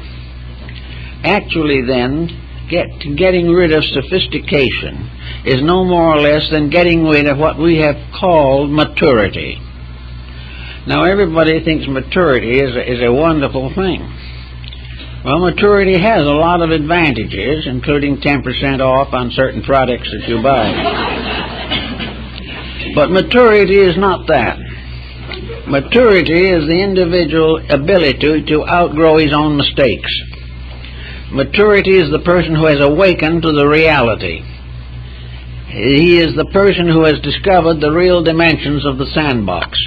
Actually, then, getting rid of sophistication is no more or less than getting rid of what we have called maturity. Now, everybody thinks maturity is a wonderful thing. Well, maturity has a lot of advantages, including 10% off on certain products that you buy. But maturity is not that. Maturity is the individual ability to outgrow his own mistakes. Maturity is the person who has awakened to the reality. He is the person who has discovered the real dimensions of the sandbox.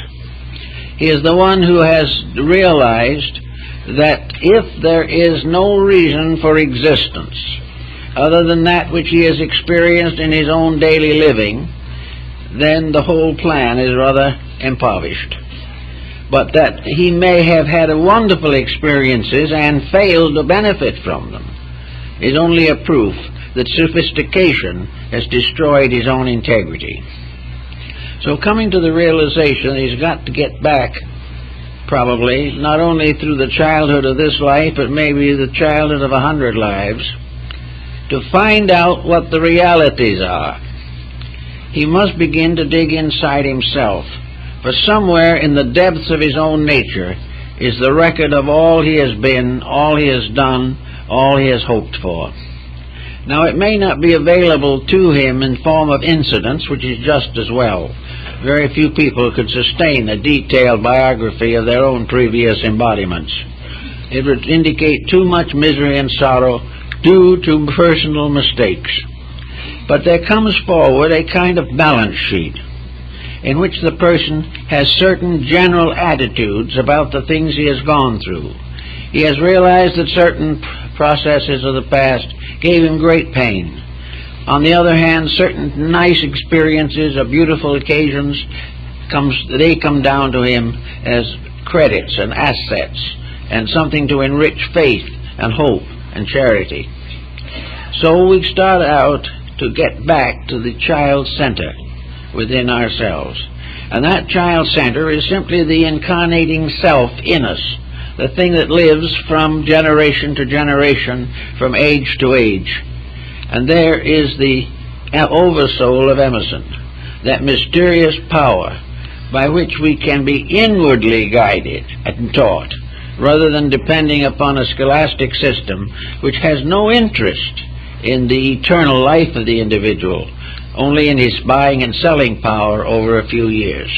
He is the one who has realized that if there is no reason for existence other than that which he has experienced in his own daily living, then the whole plan is rather impoverished. But that he may have had wonderful experiences and failed to benefit from them is only a proof that sophistication has destroyed his own integrity. So coming to the realization that he's got to get back, probably, not only through the childhood of this life, but maybe the childhood of 100 lives, to find out what the realities are. He must begin to dig inside himself, for somewhere in the depths of his own nature is the record of all he has been, all he has done, all he has hoped for. Now, it may not be available to him in form of incidents, which is just as well. Very few people could sustain a detailed biography of their own previous embodiments. It would indicate too much misery and sorrow due to personal mistakes. But there comes forward a kind of balance sheet in which the person has certain general attitudes about the things he has gone through. He has realized that certain processes of the past gave him great pain. On the other hand, certain nice experiences or beautiful occasions come down to him as credits and assets and something to enrich faith and hope and charity. So we start out to get back to the child center within ourselves. And that child center is simply the incarnating self in us, the thing that lives from generation to generation, from age to age. And there is the oversoul of Emerson, that mysterious power by which we can be inwardly guided and taught, rather than depending upon a scholastic system which has no interest in the eternal life of the individual, only in his buying and selling power over a few years.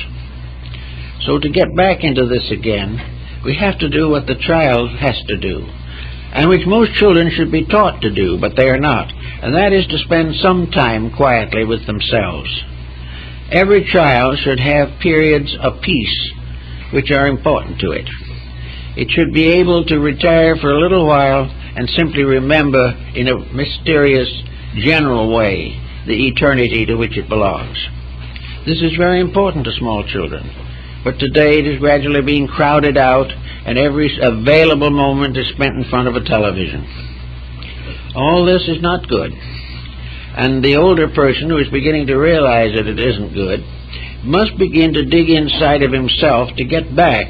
So to get back into this again, we have to do what the child has to do, and which most children should be taught to do, but they are not, and that is to spend some time quietly with themselves. Every child should have periods of peace which are important to it. It should be able to retire for a little while and simply remember in a mysterious, general way the eternity to which it belongs. This is very important to small children, but today it is gradually being crowded out, and every available moment is spent in front of a television. All this is not good, and the older person who is beginning to realize that it isn't good must begin to dig inside of himself to get back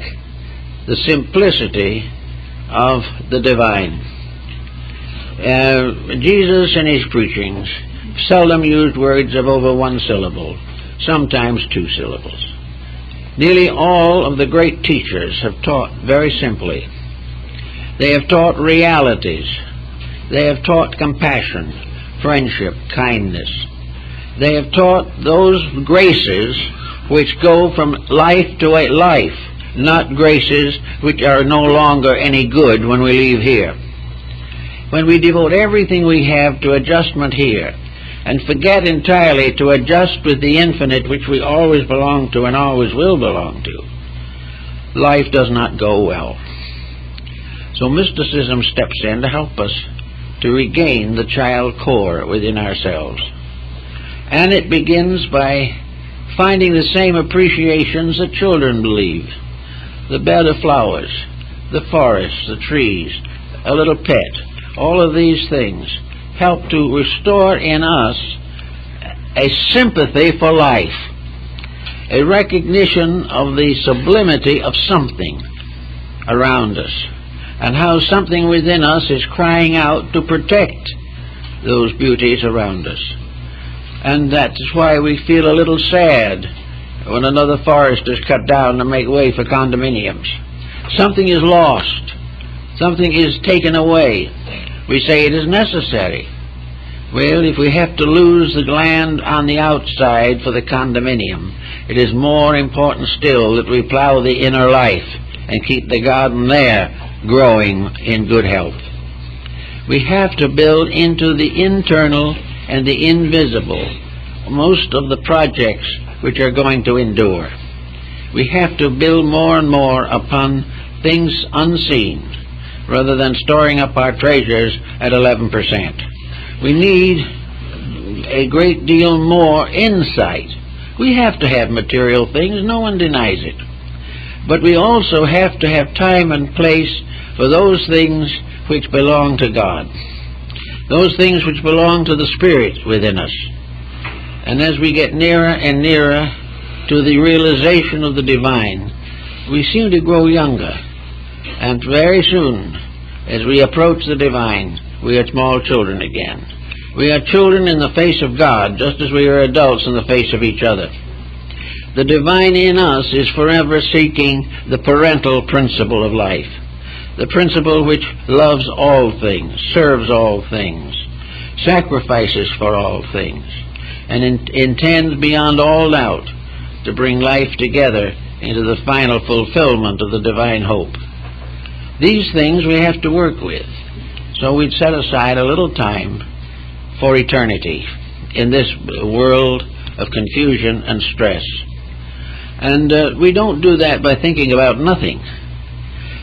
the simplicity of the divine. Jesus in his preachings seldom used words of over one syllable, sometimes two syllables. Nearly all of the great teachers have taught very simply. They have taught realities. They have taught compassion, friendship, kindness. They have taught those graces which go from life to a life, not graces which are no longer any good when we leave here. When we devote everything we have to adjustment here, and forget entirely to adjust with the infinite which we always belong to and always will belong to, life does not go well. So mysticism steps in to help us to regain the child core within ourselves. And it begins by finding the same appreciations that children believe. The bed of flowers, the forest, the trees, a little pet, all of these things help to restore in us a sympathy for life, a recognition of the sublimity of something around us, and how something within us is crying out to protect those beauties around us. And that's why we feel a little sad when another forest is cut down to make way for condominiums. Something is lost. Something is taken away. We say it is necessary. Well, if we have to lose the land on the outside for the condominium, it is more important still that we plow the inner life and keep the garden there growing in good health. We have to build into the internal and the invisible most of the projects which are going to endure. We have to build more and more upon things unseen, rather than storing up our treasures at 11%. We need a great deal more insight. We have to have material things, no one denies it. But we also have to have time and place for those things which belong to God, those things which belong to the Spirit within us. And as we get nearer and nearer to the realization of the divine, we seem to grow younger. And very soon, as we approach the divine, we are small children again. We are children in the face of God, just as we are adults in the face of each other. The divine in us is forever seeking the parental principle of life, the principle which loves all things, serves all things, sacrifices for all things, and intends beyond all doubt to bring life together into the final fulfillment of the divine hope. These things we have to work with, so we'd set aside a little time for eternity in this world of confusion and stress. And we don't do that by thinking about nothing.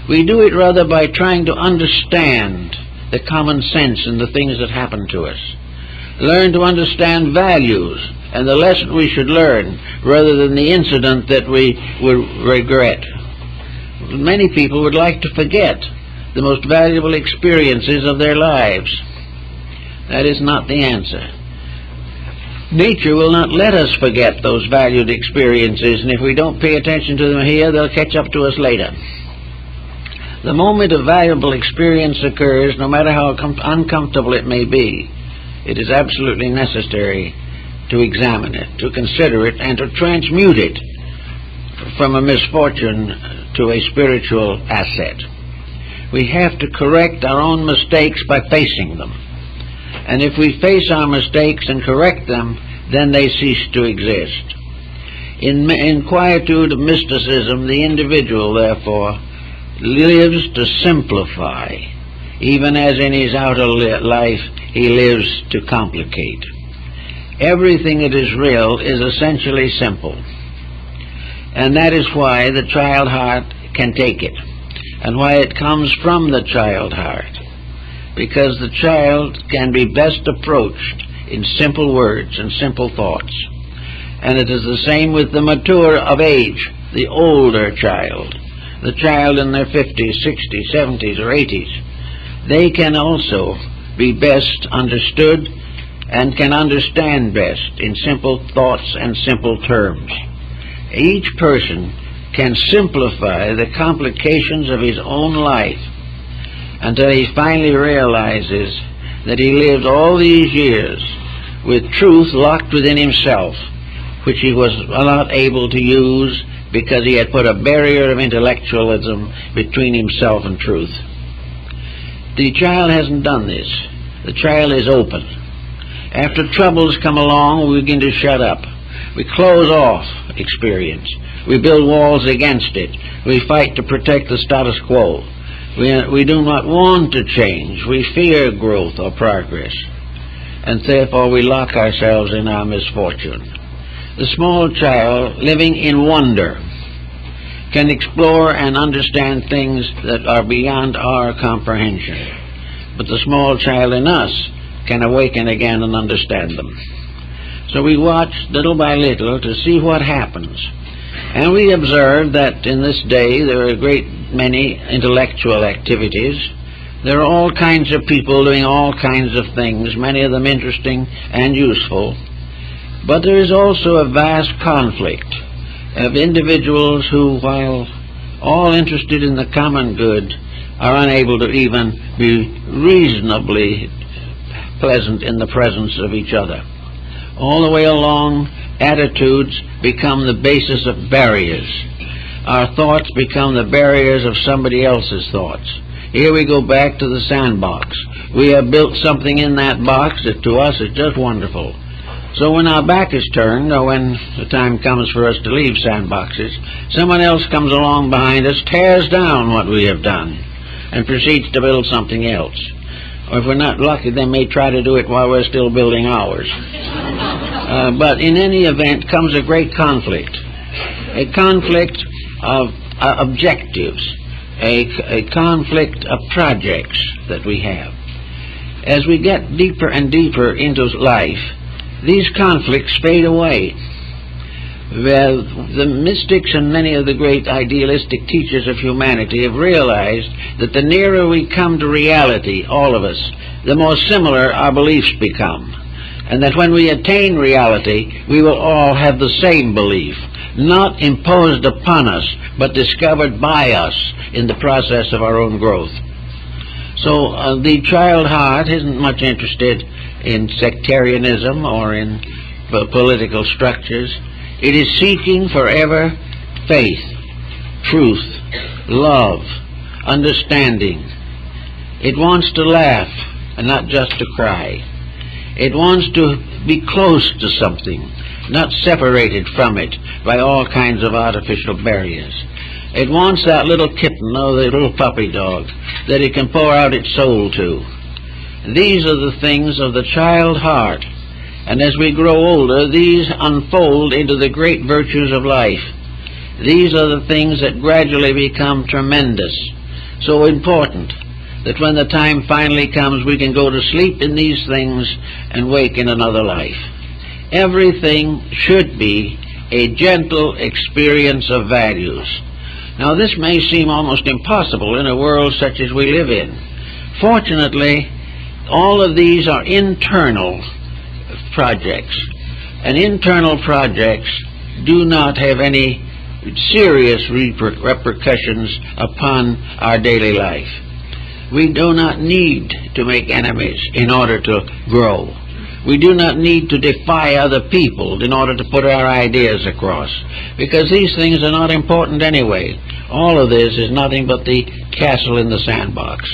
We do it rather by trying to understand the common sense in the things that happen to us. Learn to understand values and the lesson we should learn rather than the incident that we would regret. Many people would like to forget the most valuable experiences of their lives. That is not the answer. Nature will not let us forget those valued experiences, and if we don't pay attention to them here, they'll catch up to us later. The moment a valuable experience occurs, no matter how uncomfortable it may be, it is absolutely necessary to examine it, to consider it, and to transmute it from a misfortune to a spiritual asset. We have to correct our own mistakes by facing them. And if we face our mistakes and correct them, then they cease to exist. In quietude of mysticism, the individual, therefore, lives to simplify, even as in his outer life he lives to complicate. Everything that is real is essentially simple. And that is why the child heart can take it, and why it comes from the child heart. Because the child can be best approached in simple words and simple thoughts. And it is the same with the mature of age, the older child, the child in their 50s, 60s, 70s, or 80s. They can also be best understood and can understand best in simple thoughts and simple terms. Each person can simplify the complications of his own life until he finally realizes that he lived all these years with truth locked within himself, which he was not able to use because he had put a barrier of intellectualism between himself and truth. The child hasn't done this. The child is open. After troubles come along, we begin to shut up. We close off experience. We build walls against it. We fight to protect the status quo. We do not want to change. We fear growth or progress. And therefore we lock ourselves in our misfortune. The small child, living in wonder, can explore and understand things that are beyond our comprehension. But the small child in us can awaken again and understand them. So we watch little by little to see what happens. And we observe that in this day there are a great many intellectual activities. There are all kinds of people doing all kinds of things, many of them interesting and useful. But there is also a vast conflict of individuals who, while all interested in the common good, are unable to even be reasonably pleasant in the presence of each other. All the way along, attitudes become the basis of barriers. Our thoughts become the barriers of somebody else's thoughts. Here we go back to the sandbox. We have built something in that box that to us is just wonderful. So when our back is turned, or when the time comes for us to leave sandboxes, someone else comes along behind us, tears down what we have done, and proceeds to build something else. Or if we're not lucky, they may try to do it while we're still building ours. But in any event comes a great conflict. A conflict of objectives, a conflict of projects that we have. As we get deeper and deeper into life, these conflicts fade away. Well, the mystics and many of the great idealistic teachers of humanity have realized that the nearer we come to reality, all of us, the more similar our beliefs become. And that when we attain reality, we will all have the same belief, not imposed upon us, but discovered by us in the process of our own growth. So the child heart isn't much interested in sectarianism or in political structures. It is seeking forever faith, truth, love, understanding. It wants to laugh and not just to cry. It wants to be close to something, not separated from it by all kinds of artificial barriers. It wants that little kitten or the little puppy dog that it can pour out its soul to. These are the things of the child heart. And as we grow older, these unfold into the great virtues of life. These are the things that gradually become tremendous, so important, that when the time finally comes, we can go to sleep in these things and wake in another life. Everything should be a gentle experience of values. Now, this may seem almost impossible in a world such as we live in. Fortunately, all of these are internal projects, and internal projects do not have any serious repercussions upon our daily life. We do not need to make enemies in order to grow. We do not need to defy other people in order to put our ideas across, because these things are not important anyway. All of this is nothing but the castle in the sandbox.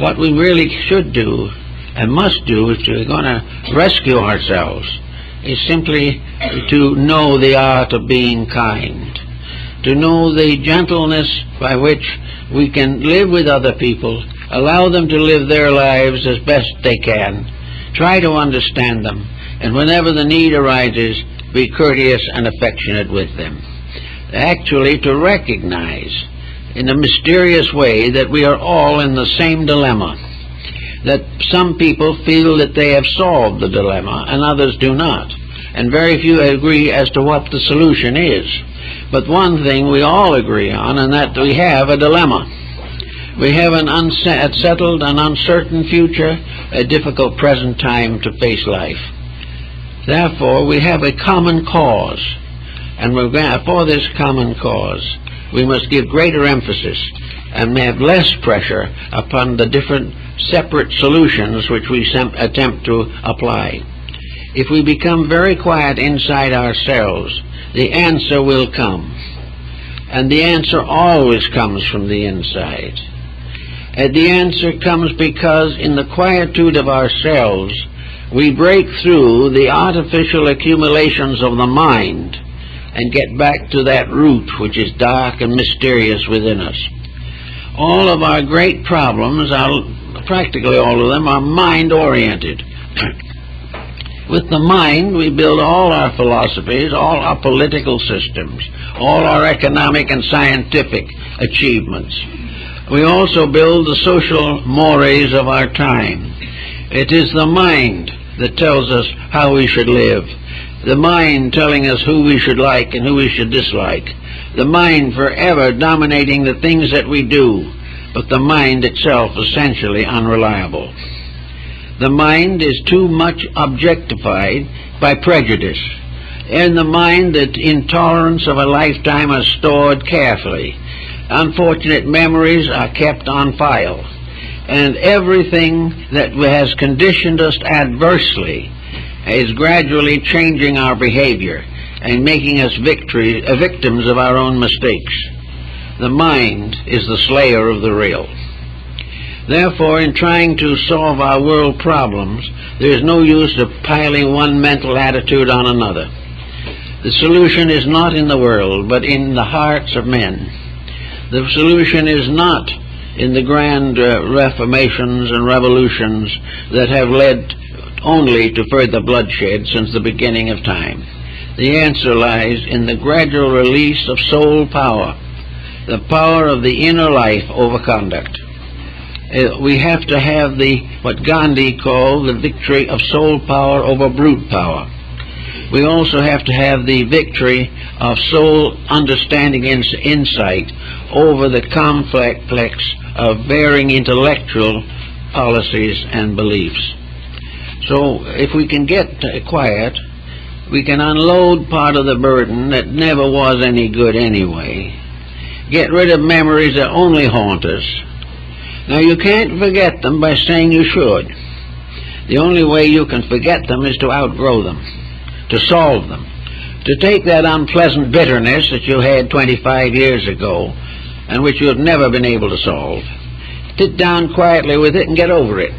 What we really should do and must do if we're going to rescue ourselves is simply to know the art of being kind, to know the gentleness by which we can live with other people, allow them to live their lives as best they can, try to understand them, and whenever the need arises, be courteous and affectionate with them. Actually, to recognize in a mysterious way that we are all in the same dilemma, that some people feel that they have solved the dilemma and others do not, and very few agree as to what the solution is. But one thing we all agree on, and that we have a dilemma. We have an unsettled and uncertain future, a difficult present time to face life. Therefore, we have a common cause, and for this common cause, we must give greater emphasis and have less pressure upon the different separate solutions which we attempt to apply. If we become very quiet inside ourselves, the answer will come. And the answer always comes from the inside. And the answer comes because in the quietude of ourselves, we break through the artificial accumulations of the mind and get back to that root which is dark and mysterious within us. All of our great problems, practically all of them, are mind-oriented. With the mind, we build all our philosophies, all our political systems, all our economic and scientific achievements. We also build the social mores of our time. It is the mind that tells us how we should live, the mind telling us who we should like and who we should dislike, the mind forever dominating the things that we do, but the mind itself essentially unreliable. The mind is too much objectified by prejudice, and the mind that intolerance of a lifetime is stored carefully. Unfortunate memories are kept on file, and everything that has conditioned us adversely is gradually changing our behavior and making us victims of our own mistakes. The mind is the slayer of the real. Therefore, in trying to solve our world problems, there is no use of piling one mental attitude on another. The solution is not in the world, but in the hearts of men. The solution is not in the grand reformations and revolutions that have led only to further bloodshed since the beginning of time. The answer lies in the gradual release of soul power, the power of the inner life over conduct. We have to have what Gandhi called the victory of soul power over brute power. We also have to have the victory of soul understanding and insight over the complex of varying intellectual policies and beliefs. So if we can get quiet, we can unload part of the burden that never was any good anyway. Get rid of memories that only haunt us. Now, you can't forget them by saying you should. The only way you can forget them is to outgrow them, to solve them, to take that unpleasant bitterness that you had 25 years ago and which you have never been able to solve. Sit down quietly with it and get over it.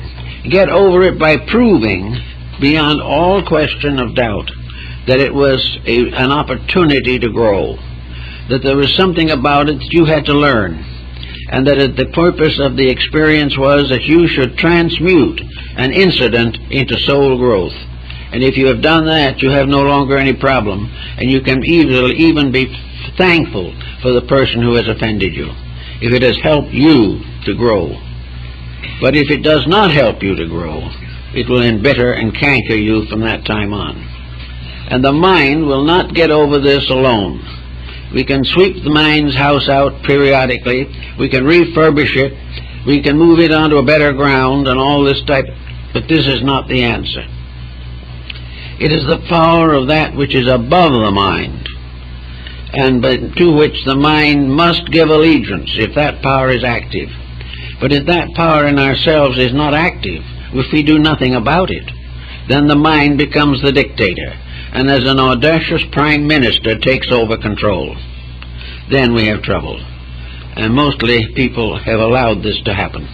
Get over it by proving beyond all question of doubt that it was an opportunity to grow, that there was something about it that you had to learn, and that the purpose of the experience was that you should transmute an incident into soul growth. And if you have done that, you have no longer any problem, and you can even be thankful for the person who has offended you, if it has helped you to grow. But if it does not help you to grow, it will embitter and canker you from that time on. And the mind will not get over this alone. We can sweep the mind's house out periodically, we can refurbish it, we can move it onto a better ground and all this type, but this is not the answer. It is the power of that which is above the mind, and to which the mind must give allegiance if that power is active. But if that power in ourselves is not active, if we do nothing about it, then the mind becomes the dictator, and as an audacious prime minister takes over control. Then we have trouble. And mostly people have allowed this to happen.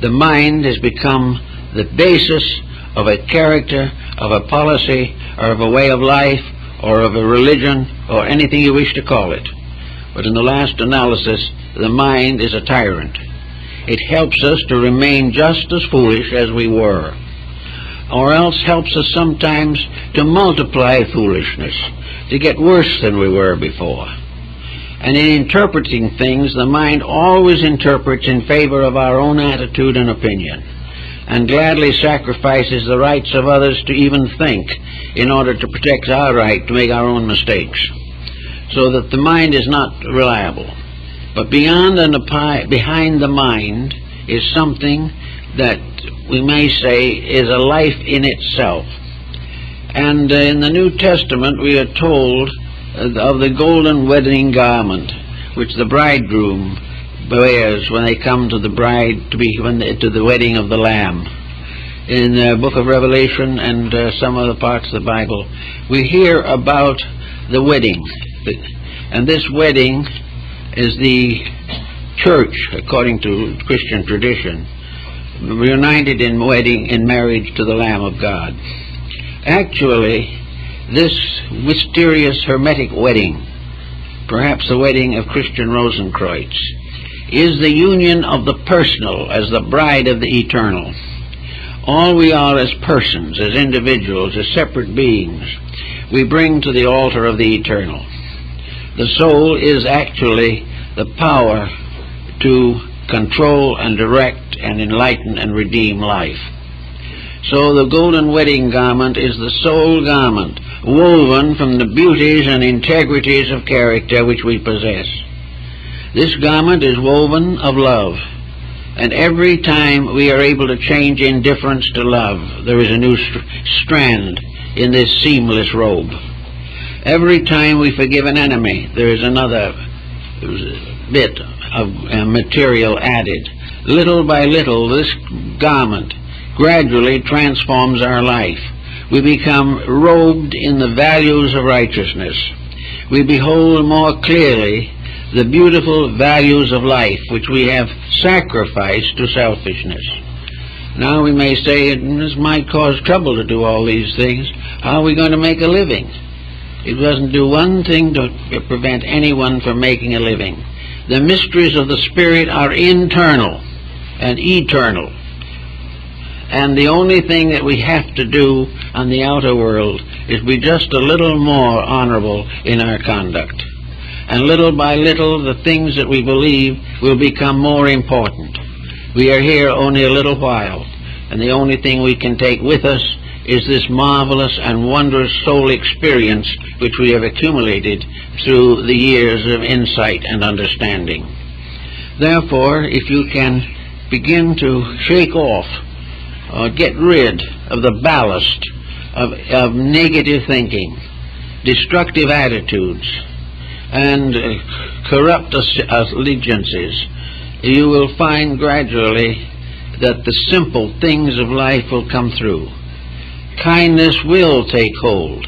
The mind has become the basis of a character, of a policy, or of a way of life, or of a religion, or anything you wish to call it. But in the last analysis, the mind is a tyrant. It helps us to remain just as foolish as we were, or else helps us sometimes to multiply foolishness, to get worse than we were before. And in interpreting things, the mind always interprets in favor of our own attitude and opinion, and gladly sacrifices the rights of others to even think in order to protect our right to make our own mistakes, so that the mind is not reliable. But beyond and behind the mind is something that we may say is a life in itself. And in the New Testament we are told of the golden wedding garment which the bridegroom wears when they come to the bride to the wedding of the Lamb. In the book of Revelation and some other parts of the Bible, we hear about the wedding, and this wedding is the church, according to Christian tradition, united in marriage to the Lamb of God. Actually, this mysterious hermetic wedding, perhaps the wedding of Christian Rosenkreutz, is the union of the personal as the bride of the eternal. All we are as persons, as individuals, as separate beings, we bring to the altar of the eternal. The soul is actually the power to control and direct and enlighten and redeem life. So the golden wedding garment is the soul garment, woven from the beauties and integrities of character which we possess. This garment is woven of love, and every time we are able to change indifference to love, there is a new strand in this seamless robe. Every time we forgive an enemy, there is another bit of material added. Little by little, this garment gradually transforms our life. We become robed in the values of righteousness. We behold more clearly the beautiful values of life which we have sacrificed to selfishness. Now we may say, this might cause trouble to do all these things. How are we going to make a living? It doesn't do one thing to prevent anyone from making a living. The mysteries of the Spirit are internal and eternal. And the only thing that we have to do on the outer world is be just a little more honorable in our conduct. and little by little the things that we believe will become more important. We are here only a little while, and the only thing we can take with us is this marvelous and wondrous soul experience which we have accumulated through the years of insight and understanding. Therefore, if you can begin to shake off or get rid of the ballast of negative thinking, destructive attitudes, and corrupt allegiances, you will find gradually that the simple things of life will come through. Kindness will take hold.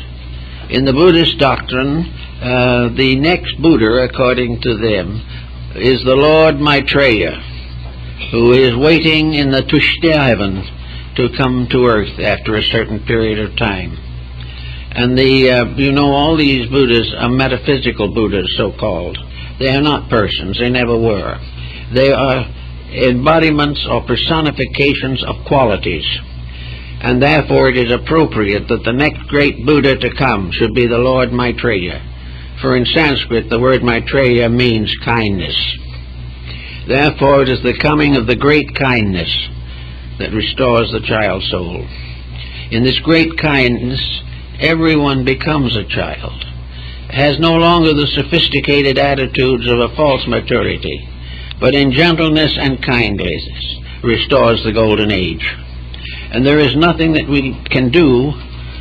In the Buddhist doctrine, the next Buddha, according to them, is the Lord Maitreya, who is waiting in the Tushta heaven to come to earth after a certain period of time. And all these Buddhas are metaphysical Buddhas, so-called. They are not persons. They never were. They are embodiments or personifications of qualities. And therefore it is appropriate that the next great Buddha to come should be the Lord Maitreya. For in Sanskrit the word Maitreya means kindness. Therefore it is the coming of the great kindness that restores the child soul. In this great kindness, everyone becomes a child, has no longer the sophisticated attitudes of a false maturity, but in gentleness and kindness restores the golden age. And there is nothing that we can do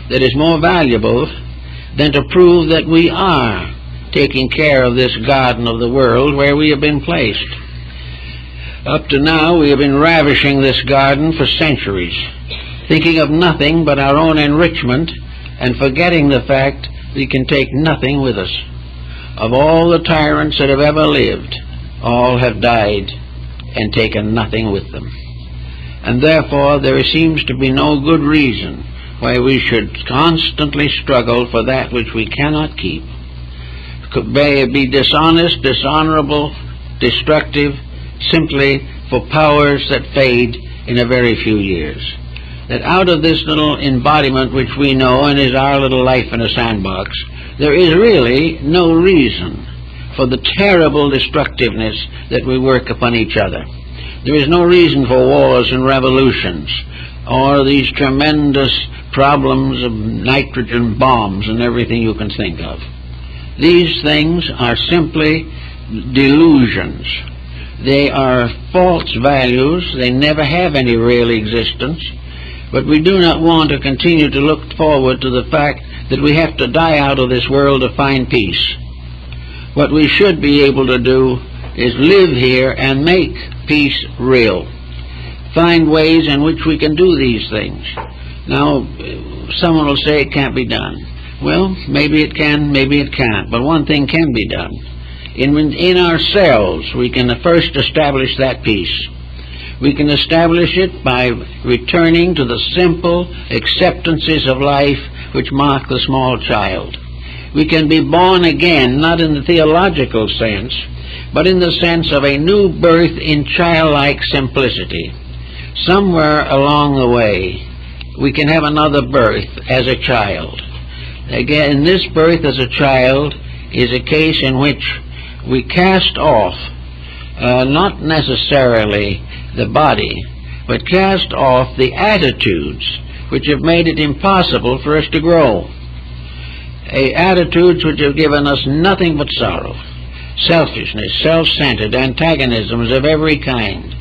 that is more valuable than to prove that we are taking care of this garden of the world where we have been placed. Up to now, we have been ravishing this garden for centuries, thinking of nothing but our own enrichment and forgetting the fact we can take nothing with us. Of all the tyrants that have ever lived, all have died and taken nothing with them. And therefore there seems to be no good reason why we should constantly struggle for that which we cannot keep. May it be dishonest, dishonorable, destructive, simply for powers that fade in a very few years. That out of this little embodiment which we know and is our little life in a sandbox, there is really no reason for the terrible destructiveness that we work upon each other. There is no reason for wars and revolutions or these tremendous problems of nitrogen bombs and everything you can think of. These things are simply delusions. They are false values. They never have any real existence. But we do not want to continue to look forward to the fact that we have to die out of this world to find peace. What we should be able to do is live here and make peace real. Find ways in which we can do these things. Now, someone will say it can't be done. Well, maybe it can, maybe it can't. But one thing can be done. In ourselves, we can first establish that peace. We can establish it by returning to the simple acceptances of life which mark the small child. We can be born again, not in the theological sense, but in the sense of a new birth in childlike simplicity. Somewhere along the way, we can have another birth as a child. Again, this birth as a child is a case in which we cast off, not necessarily the body, but cast off the attitudes which have made it impossible for us to grow. Attitudes which have given us nothing but sorrow, selfishness, self-centered, antagonisms of every kind,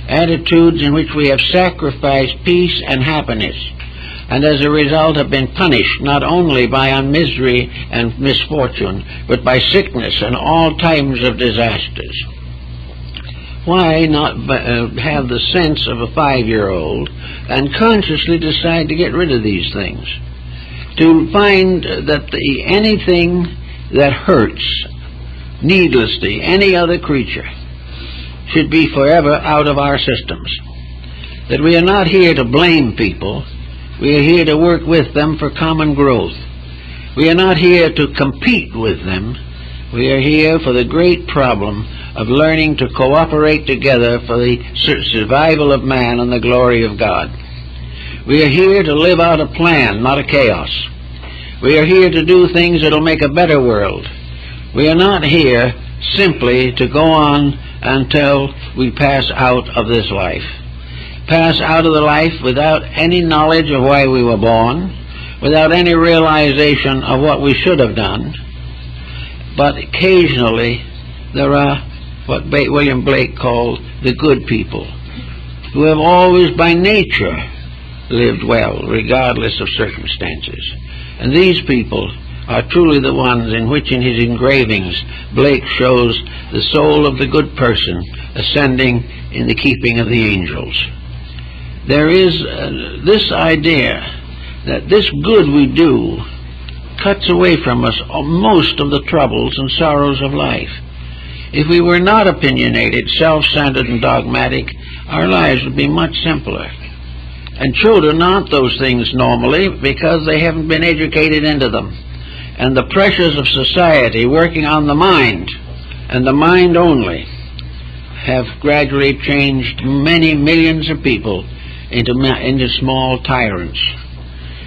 attitudes in which we have sacrificed peace and happiness, and as a result have been punished not only by our misery and misfortune, but by sickness and all times of disasters. Why not have the sense of a 5-year-old and consciously decide to get rid of these things? To find that anything that hurts needlessly any other creature should be forever out of our systems. That we are not here to blame people. We are here to work with them for common growth. We are not here to compete with them. We are here for the great problem of learning to cooperate together for the survival of man and the glory of God. We are here to live out a plan, not a chaos. We are here to do things that will make a better world. We are not here simply to go on until we pass out of this life. Pass out of the life without any knowledge of why we were born, without any realization of what we should have done. But occasionally there are what William Blake called the good people, who have always by nature lived well, regardless of circumstances. And these people are truly the ones in which, in his engravings, Blake shows the soul of the good person ascending in the keeping of the angels. There is this idea that this good we do cuts away from us most of the troubles and sorrows of life. If we were not opinionated, self-centered, and dogmatic, our lives would be much simpler. And children aren't those things normally because they haven't been educated into them. And the pressures of society working on the mind, and the mind only, have gradually changed many millions of people into small tyrants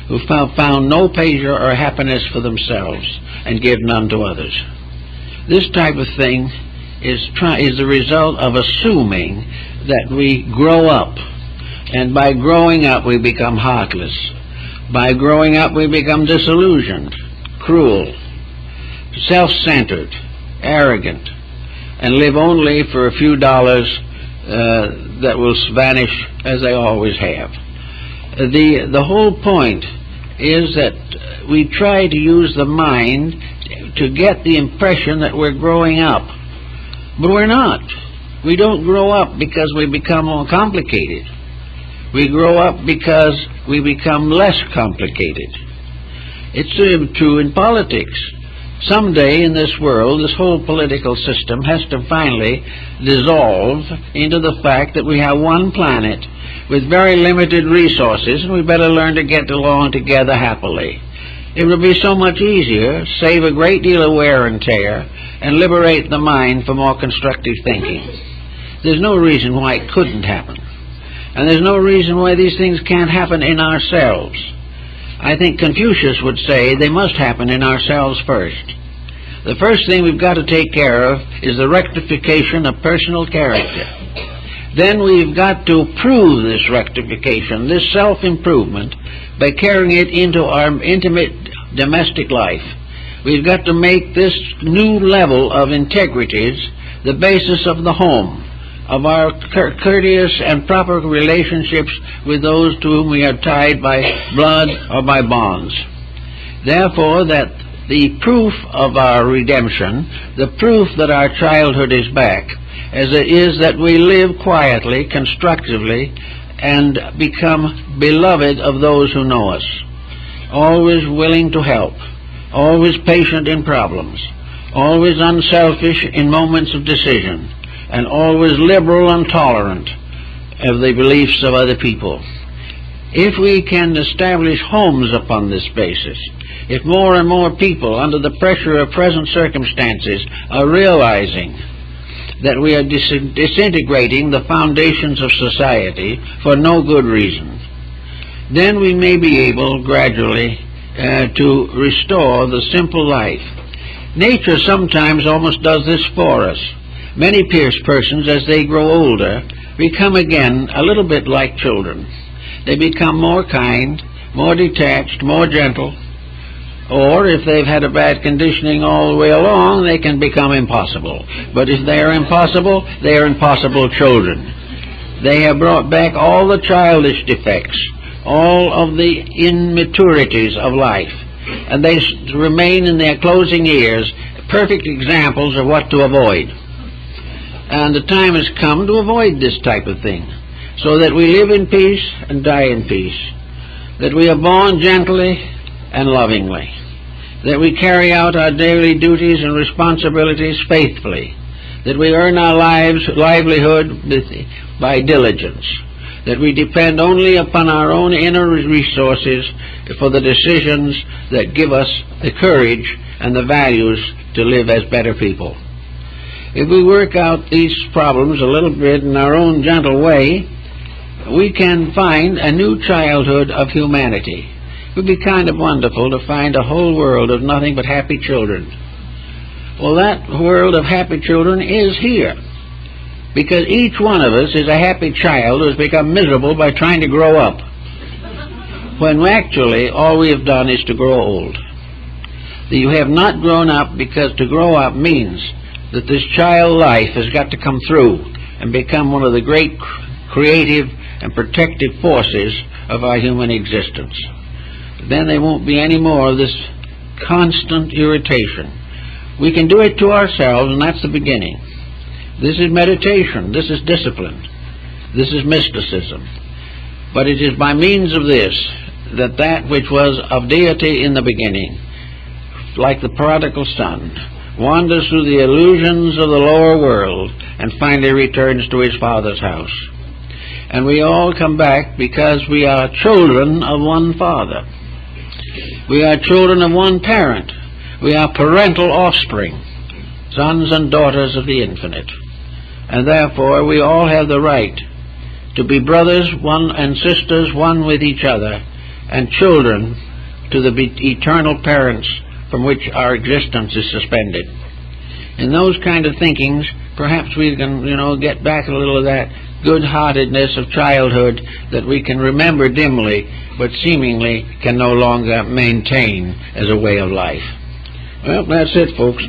who found no pleasure or happiness for themselves and give none to others. This type of thing is the result of assuming that we grow up, and by growing up we become heartless. By growing up we become disillusioned, cruel, self-centered, arrogant, and live only for a few dollars that will vanish as they always have. The whole point is that we try to use the mind to get the impression that we're growing up. But we're not. We don't grow up because we become more complicated. We grow up because we become less complicated. It's true in politics. Someday in this world, this whole political system has to finally dissolve into the fact that we have one planet with very limited resources, and we better learn to get along together happily. It would be so much easier, save a great deal of wear and tear, and liberate the mind for more constructive thinking. There's no reason why it couldn't happen. And there's no reason why these things can't happen in ourselves. I think Confucius would say they must happen in ourselves first. The first thing we've got to take care of is the rectification of personal character. Then we've got to prove this rectification, this self-improvement, by carrying it into our intimate domestic life. We've got to make this new level of integrities the basis of the home, of our courteous and proper relationships with those to whom we are tied by blood or by bonds. Therefore, that the proof of our redemption, the proof that our childhood is back, as it is that we live quietly, constructively, and become beloved of those who know us, always willing to help, always patient in problems, always unselfish in moments of decision, and always liberal and tolerant of the beliefs of other people. If we can establish homes upon this basis, if more and more people under the pressure of present circumstances are realizing that we are disintegrating the foundations of society for no good reason, then we may be able gradually to restore the simple life. Nature sometimes almost does this for us. Many persons, as they grow older, become again a little bit like children. They become more kind, more detached, more gentle, or if they've had a bad conditioning all the way along, they can become impossible. But if they are impossible, they are impossible children. They have brought back all the childish defects, all of the immaturities of life, and they remain in their closing years perfect examples of what to avoid. And the time has come to avoid this type of thing, so that we live in peace and die in peace, that we are born gently and lovingly, that we carry out our daily duties and responsibilities faithfully, that we earn our livelihood by diligence, that we depend only upon our own inner resources for the decisions that give us the courage and the values to live as better people. If we work out these problems a little bit in our own gentle way, we can find a new childhood of humanity. It would be kind of wonderful to find a whole world of nothing but happy children. Well, that world of happy children is here. Because each one of us is a happy child who has become miserable by trying to grow up, when actually all we have done is to grow old. You have not grown up, because to grow up means that this child life has got to come through and become one of the great creative and protective forces of our human existence. Then there won't be any more of this constant irritation. We can do it to ourselves, and that's the beginning. This is meditation. This is discipline. This is mysticism. But it is by means of this that that which was of deity in the beginning, like the prodigal son, wanders through the illusions of the lower world and finally returns to his father's house. And we all come back because we are children of one father. We are children of one parent. We are parental offspring, sons and daughters of the infinite. And therefore we all have the right to be brothers one and sisters one with each other, and children to the eternal parents from which our existence is suspended. In those kind of thinkings, perhaps we can, get back a little of that good-heartedness of childhood that we can remember dimly, but seemingly can no longer maintain as a way of life. Well, that's it, folks.